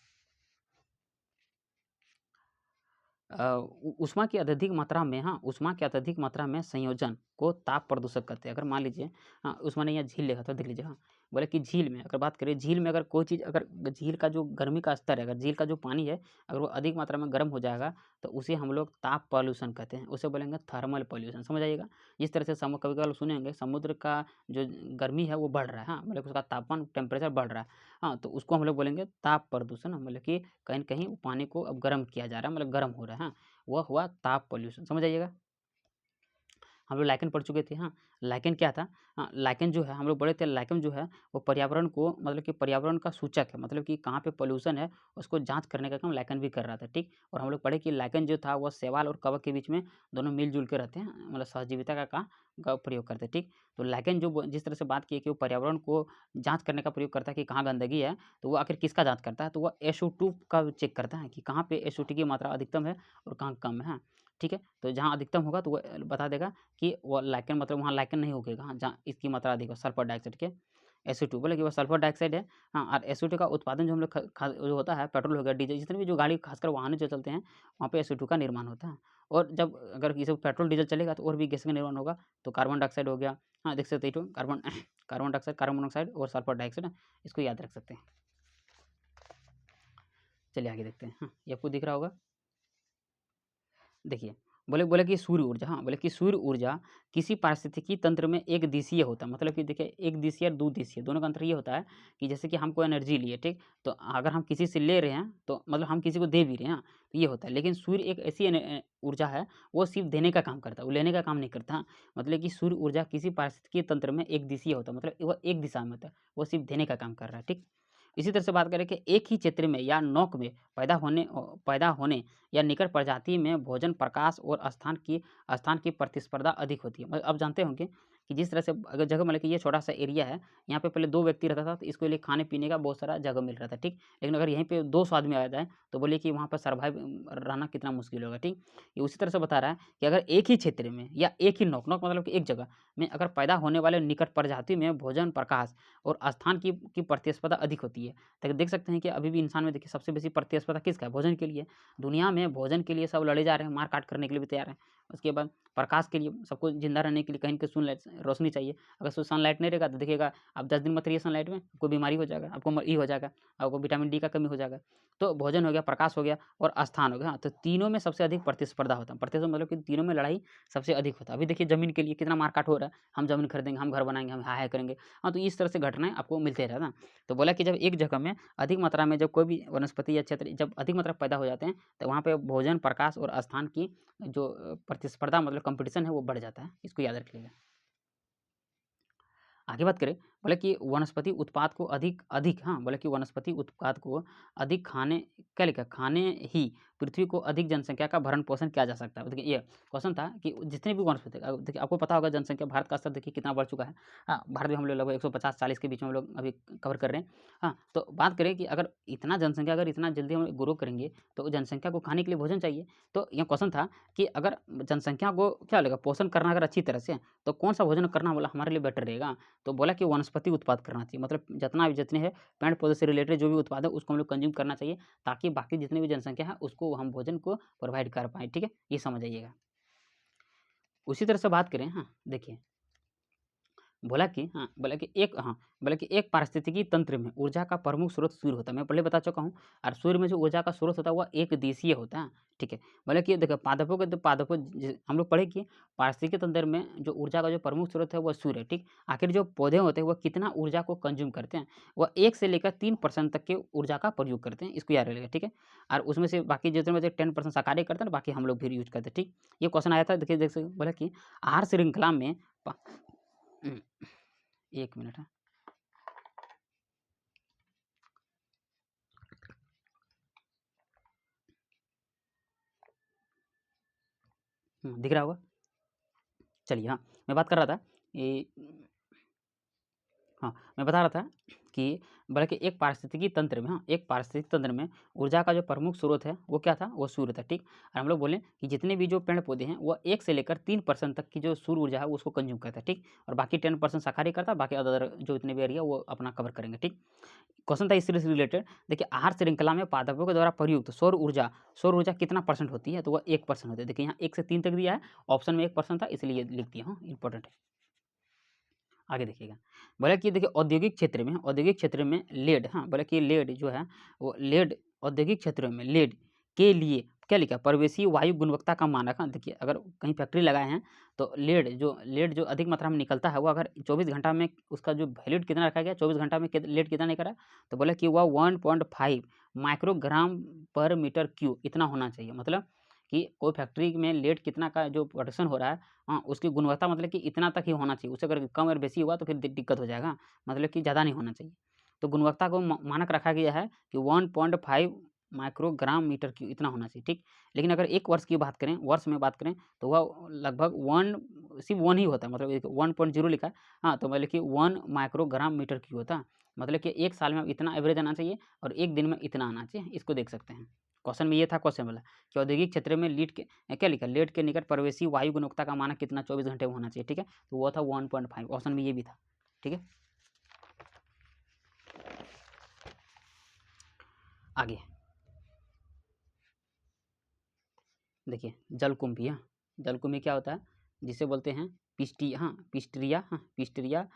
ऊष्मा की अत्यधिक मात्रा में, हाँ, ऊष्मा की अत्यधिक मात्रा में संयोजन को ताप प्रदूषक कहते हैं। अगर मान लीजिए, हाँ, ऊष्मा ने यहाँ झील लिखा था, देख लीजिए, हाँ, बोले कि झील में अगर बात करें, झील में अगर कोई चीज़, अगर झील का जो गर्मी का स्तर है, अगर झील का जो पानी है अगर वो अधिक मात्रा में गर्म हो जाएगा तो उसे हम लोग ताप पॉल्यूशन कहते हैं, उसे बोलेंगे थर्मल पॉल्यूशन, समझ आइएगा। जिस तरह से कभी कभी सुने होंगे समुद्र का जो गर्मी है वो बढ़ रहा है, हाँ, मतलब उसका तापमान टेम्परेचर बढ़ रहा है, हाँ, तो उसको हम लोग बोलेंगे ताप प्रदूषण, मतलब कि कहीं न कहीं पानी को अब गर्म किया जा रहा है, मतलब गर्म हो रहा है, हाँ, वह हुआ ताप पॉल्यूशन, समझ आइएगा। हम लोग लाइकेन पढ़ चुके थे। हाँ, लाइकेन क्या था? लाइकेन जो है हम लोग पढ़े थे, लाइकेन जो है वो पर्यावरण को मतलब कि पर्यावरण का सूचक है, मतलब कि कहाँ पे पॉल्यूशन है उसको जाँच करने का काम लाइकेन भी कर रहा था, ठीक? और हम लोग पढ़े कि लाइकेन जो था वो शैवाल और कवक के बीच में दोनों मिल-जुल के रहते हैं, मतलब सहजीविता का प्रयोग करते हैं, ठीक? तो लाइकेन जो जिस तरह से बात की है कि वो पर्यावरण को जाँच करने का प्रयोग करता है कि कहाँ गंदगी है, तो वो आखिर किसका जाँच करता है? तो वो SO2 का चेक करता है कि कहाँ पे SO2 की मात्रा अधिकतम है और कहाँ कम है, ठीक है? तो जहाँ अधिकतम होगा तो वो बता देगा कि वो लाइकेन, मतलब वहाँ लाइकेन नहीं उगेगा, हाँ, जहाँ इसकी मात्रा अधिक हो, सल्फर डाइऑक्साइड के SO2 बोले कि वो सल्फर डाइऑक्साइड है। हाँ, और SO2 का उत्पादन जो हम लोग जो होता है, पेट्रोल हो गया, डीज़ल, जितने भी जो गाड़ी खासकर वाहन जो चलते हैं, वहाँ पे SO2 का निर्माण होता है। और जब अगर ये सब पेट्रोल डीज़ल चलेगा तो और भी गैस का निर्माण होगा, तो कार्बन डाइऑक्साइड हो गया। हाँ, देख सकते हैं, तो carbon carbon dioxide, carbon monoxide और सल्फर डाइऑक्साइड, इसको याद रख सकते हैं। चलिए आगे देखते हैं। हाँ, ये आपको दिख रहा होगा। देखिए, बोले बोले कि सूर्य ऊर्जा, हाँ, बोले कि सूर्य ऊर्जा किसी पारिस्थितिकी तंत्र में एक दिशीय होता है, मतलब कि देखिए एक दिशीय और दो दिशीय दोनों का अंतर ये होता है कि जैसे कि हम कोई एनर्जी लिए, ठीक? तो अगर हम किसी से ले रहे हैं तो मतलब हम किसी को दे भी रहे हैं, हाँ, तो ये होता है। लेकिन सूर्य एक ऐसी ऊर्जा है, वो सिर्फ देने का काम करता है, वो लेने का काम नहीं करता, हाँ। मतलब कि सूर्य ऊर्जा किसी पारिस्थितिकी तंत्र में एक दिशीय होता है, मतलब वो एक दिशा में होता है, वो सिर्फ देने का काम कर रहा है, ठीक? इसी तरह से बात करें कि एक ही क्षेत्र में या नोक में पैदा होने या निकट प्रजाति में भोजन, प्रकाश और स्थान की प्रतिस्पर्धा अधिक होती है। मतलब आप जानते होंगे कि जिस तरह से अगर जगह मतलब कि ये छोटा-सा एरिया है, यहाँ पे पहले 2 व्यक्ति रहता था, तो इसके लिए खाने-पीने का बहुत सारा जगह मिल रहा था, ठीक? लेकिन अगर यहीं पे 200 आदमी आ जाए, तो बोलिए कि वहाँ पर सर्वाइव रहना कितना मुश्किल होगा, ठीक? ये उसी तरह से बता रहा है कि अगर एक ही क्षेत्र में या एक ही नोक मतलब कि एक जगह में अगर पैदा होने वाले निकट प्रजाति में भोजन, प्रकाश और स्थान की प्रतिस्पर्धा अधिक होती है। तो देख सकते हैं कि अभी भी इंसान में देखिए सबसे बेसी प्रतिस्पर्धा किसका है? भोजन के लिए। दुनिया में भोजन के लिए सब लड़े जा रहे हैं, मार-काट करने के लिए भी तैयार हैं। उसके बाद प्रकाश के लिए सबको ज़िंदा रहने के लिए कहीं न कहीं सनलाइट रोशनी चाहिए। अगर सनलाइट नहीं रहेगा तो देखिएगा आप 10 दिन मत रहिए सनलाइट में, आपको बीमारी हो जाएगा, आपको ये हो जाएगा, आपको विटामिन डी का कमी हो जाएगा। तो भोजन हो गया, प्रकाश हो गया और स्थान हो गया। हाँ, तो तीनों में सबसे अधिक प्रतिस्पर्धा होता है। प्रतिस्पर्धा मतलब कि तीनों में लड़ाई सबसे अधिक होता है। अभी देखिए ज़मीन के लिए कितना मार-काट हो रहा है। हम ज़मीन खरीदेंगे, हम घर बनाएँगे, हम हाय-हाय करेंगे। हाँ, तो इस तरह से घटनाएँ आपको मिलते रहता है ना। तो बोला कि जब एक जगह में अधिक मात्रा में जब कोई भी वनस्पति या क्षेत्र जब अधिक मात्रा में पैदा हो जाते हैं, तो वहाँ पे भोजन, प्रकाश और स्थान की जो प्रतिस्पर्धा मतलब कॉम्पिटिशन है वो बढ़ जाता है। इसको याद रखिएगा। आगे बात करें, बोले कि वनस्पति उत्पाद को अधिक अधिक हाँ, बोले कि वनस्पति उत्पाद को अधिक खाने क्या लिखा है? खाने ही पृथ्वी को अधिक जनसंख्या का भरण-पोषण किया जा सकता है। देखिए ये क्वेश्चन था कि जितने भी वनस्पति देखिए आपको पता होगा जनसंख्या भारत का स्तर देखिए कितना बढ़ चुका है। हाँ, भारत में हम लोग लगभग 150-40 के बीच में हम लोग अभी कवर कर रहे हैं। हाँ, तो बात करें कि अगर इतना जनसंख्या अगर इतना जल्दी हम ग्रो करेंगे, तो जनसंख्या को खाने के लिए भोजन चाहिए। तो ये क्वेश्चन था कि अगर जनसंख्या को क्या लगेगा पोषण करना अगर अच्छी तरह से, तो कौन-सा भोजन करना बोला हमारे लिए बेटर रहेगा? तो बोला कि वनस्पति उत्पाद करना चाहिए, मतलब जितना भी जितने हैं पेड़-पौधे से रिलेटेड जो भी उत्पाद है उसको हम लोग कंज़्यूम करना चाहिए, ताकि बाकी जितनी भी जनसंख्या है उसको हम भोजन को प्रोवाइड कर पाएँ, ठीक है? ये समझ आइएगा। उसी तरह से बात करें हाँ, देखिए बोला कि एक पारिस्थितिकी तंत्र में ऊर्जा का प्रमुख स्रोत सूर्य होता है। मैं पहले बता चुका हूँ और सूर्य में जो ऊर्जा का स्रोत होता है वह एकदिशीय होता है, ठीक है? बोले कि देखिए पादपों ज हम लोग पढ़े कि पारिस्थितिकी तंत्र में जो ऊर्जा का जो प्रमुख स्रोत है वह सूर्य है, ठीक? आखिर जो पौधे होते हैं वह कितना ऊर्जा को कंज़्यूम करते हैं? वह 1 से लेकर 3% तक के ऊर्जा का प्रयोग करते हैं, इसको याद रखिएगा, ठीक है? और उसमें से बाकी जितने बचे 10% शाकाहारी करते हैं, बाकी हम लोग भी यूज़ करते हैं, ठीक? ये क्वेश्चन आया था देखिए देख सकते बोला कि आहार श्रृंखला में प 1 मिनट हाँ। दिख रहा होगा? चलिए हाँ, मैं बात कर रहा था ये हाँ, मैं बता रहा था कि बल्कि एक पारिस्थितिकी तंत्र में हाँ, एक पारिस्थितिक तंत्र में ऊर्जा का जो प्रमुख स्रोत है, वो क्या था? वो सूर्य था, ठीक? और हम लोग बोले कि जितने भी जो पेड़-पौधे हैं, वो 1 से लेकर 3% तक की जो सूर्य ऊर्जा है, वो उसको कंज़्यूम करता है, ठीक? और बाकी 10% शाकाहारी करता है, बाकी अदर जो इतने भी एरिया वो अपना कवर करेंगे, ठीक? क्वेश्चन था इससे रिलेटेड देखिए आहार श्रृंखला में पादपों के द्वारा प्रयुक्त सौर ऊर्जा कितना परसेंट होती है? तो वह 1% होती है। देखिए यहाँ 1 से 3 तक दिया है, ऑप्शन में 1% था इसलिए लिख दिया हूँ, इम्पोर्टेंट है। आगे देखिएगा, बोला कि देखिए औद्योगिक क्षेत्र में लेड हाँ, बोला कि लेड जो है वो लेड औद्योगिक क्षेत्रों में लेड के लिए क्या लिखा है? परिवेशीय वायु गुणवत्ता का मानक हाँ, देखिए अगर कहीं फैक्ट्री लगाए हैं तो लेड जो अधिक मात्रा में निकलता है वो अगर 24 घंटा में उसका जो वैल्यूड कितना रखा गया 24 घंटा में लेड कितना निकला तो बोला कि वह 1.5 माइक्रोग्राम पर मीटर क्यूब इतना होना चाहिए। मतलब कि कोई फैक्ट्री में लेड कितना का जो प्रोडक्शन हो रहा है, हाँ, उसकी गुणवत्ता मतलब कि इतना तक ही होना चाहिए, उससे अगर कम और बेसी हुआ तो फिर दिक्कत हो जाएगा, मतलब कि ज़्यादा नहीं होना चाहिए। तो गुणवत्ता को मानक रखा गया है कि 1.5 माइक्रोग्राम मीटर क्यूब इतना होना चाहिए, ठीक। लेकिन अगर एक वर्ष की बात करें, वर्ष में बात करें, तो वह लगभग 1 सिर्फ 1 ही होता है, मतलब 1.0 लिखा है, हाँ, तो मतलब कि 1 माइक्रोग्राम मीटर क्यूब होता है, मतलब कि एक साल में इतना एवरेज आना चाहिए और एक दिन में इतना आना चाहिए, इसको देख सकते हैं। क्वेश्चन में ये था, क्वेश्चन वाला कि औद्योगिक क्षेत्र में लीड के क्या लिखा, लेड के निकट प्रवेशी वायु गुणवत्ता का मानक कितना 24 घंटे में होना चाहिए, ठीक है, तो वो था 1.5, ऑप्शन में ये भी था, ठीक है। आगे देखिए जलकुंभी, हाँ, जलकुंभी क्या होता है, जिसे बोलते हैं पिस्टिरिया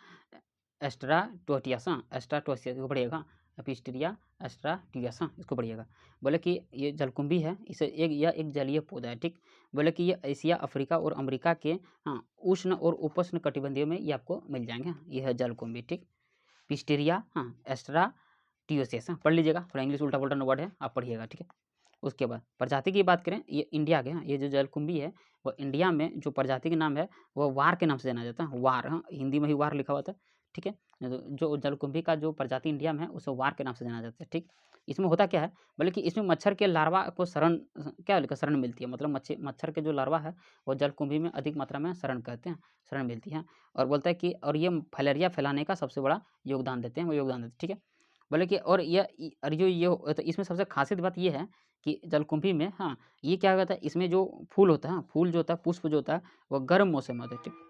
एस्ट्राटोटियस, हाँ, एस्ट्राटोटियस इसको पढ़िएगा, पिस्टिरिया एस्ट्राटियस, हाँ, इसको पढ़िएगा। बोले कि ये जलकुंभी है, इसे यह एक जलीय पौधा है, ठीक। बोले कि ये एशिया, अफ्रीका और अमेरिका के, हाँ, उष्ण और उपोष्ण कटिबंधीय में ये आपको मिल जाएंगे, ये है जलकुंभी, ठीक। पिस्टिरिया, हाँ, एस्ट्राटियोसिस, हाँ, पढ़ लीजिएगा, थोड़ा इंग्लिश उल्टा पुल्टा वर्ड है, आप पढ़िएगा, ठीक है। उसके बाद प्रजाति की बात करें, ये इंडिया के, हाँ, ये जो जलकुंभी है वो इंडिया में जो प्रजाति का नाम है वो वार के नाम से जाना जाता है, वार, हाँ, हिंदी में ही वार लिखा हुआ था, ठीक है। जो जलकुंभी का जो प्रजाति इंडिया में है उसे वार के नाम से जाना जाता है, ठीक। इसमें होता क्या है, बोले कि इसमें मच्छर के लार्वा को शरण, क्या लिखा, शरण मिलती है, मतलब मच्छर के जो लार्वा है वो जलकुंभी में अधिक मात्रा में शरण कहते हैं, शरण मिलती है। और बोलता है कि और ये फैलेरिया फैलाने का सबसे बड़ा योगदान देते हैं, वो योगदान देते हैं, ठीक है। बोले कि और ये तो इसमें सबसे खासियत बात ये है कि जलकुंभी में, हाँ, ये क्या होता है, इसमें जो फूल होता है, फूल जो होता है, पुष्प जो होता है, वो गर्म मौसम में होता है, ठीक।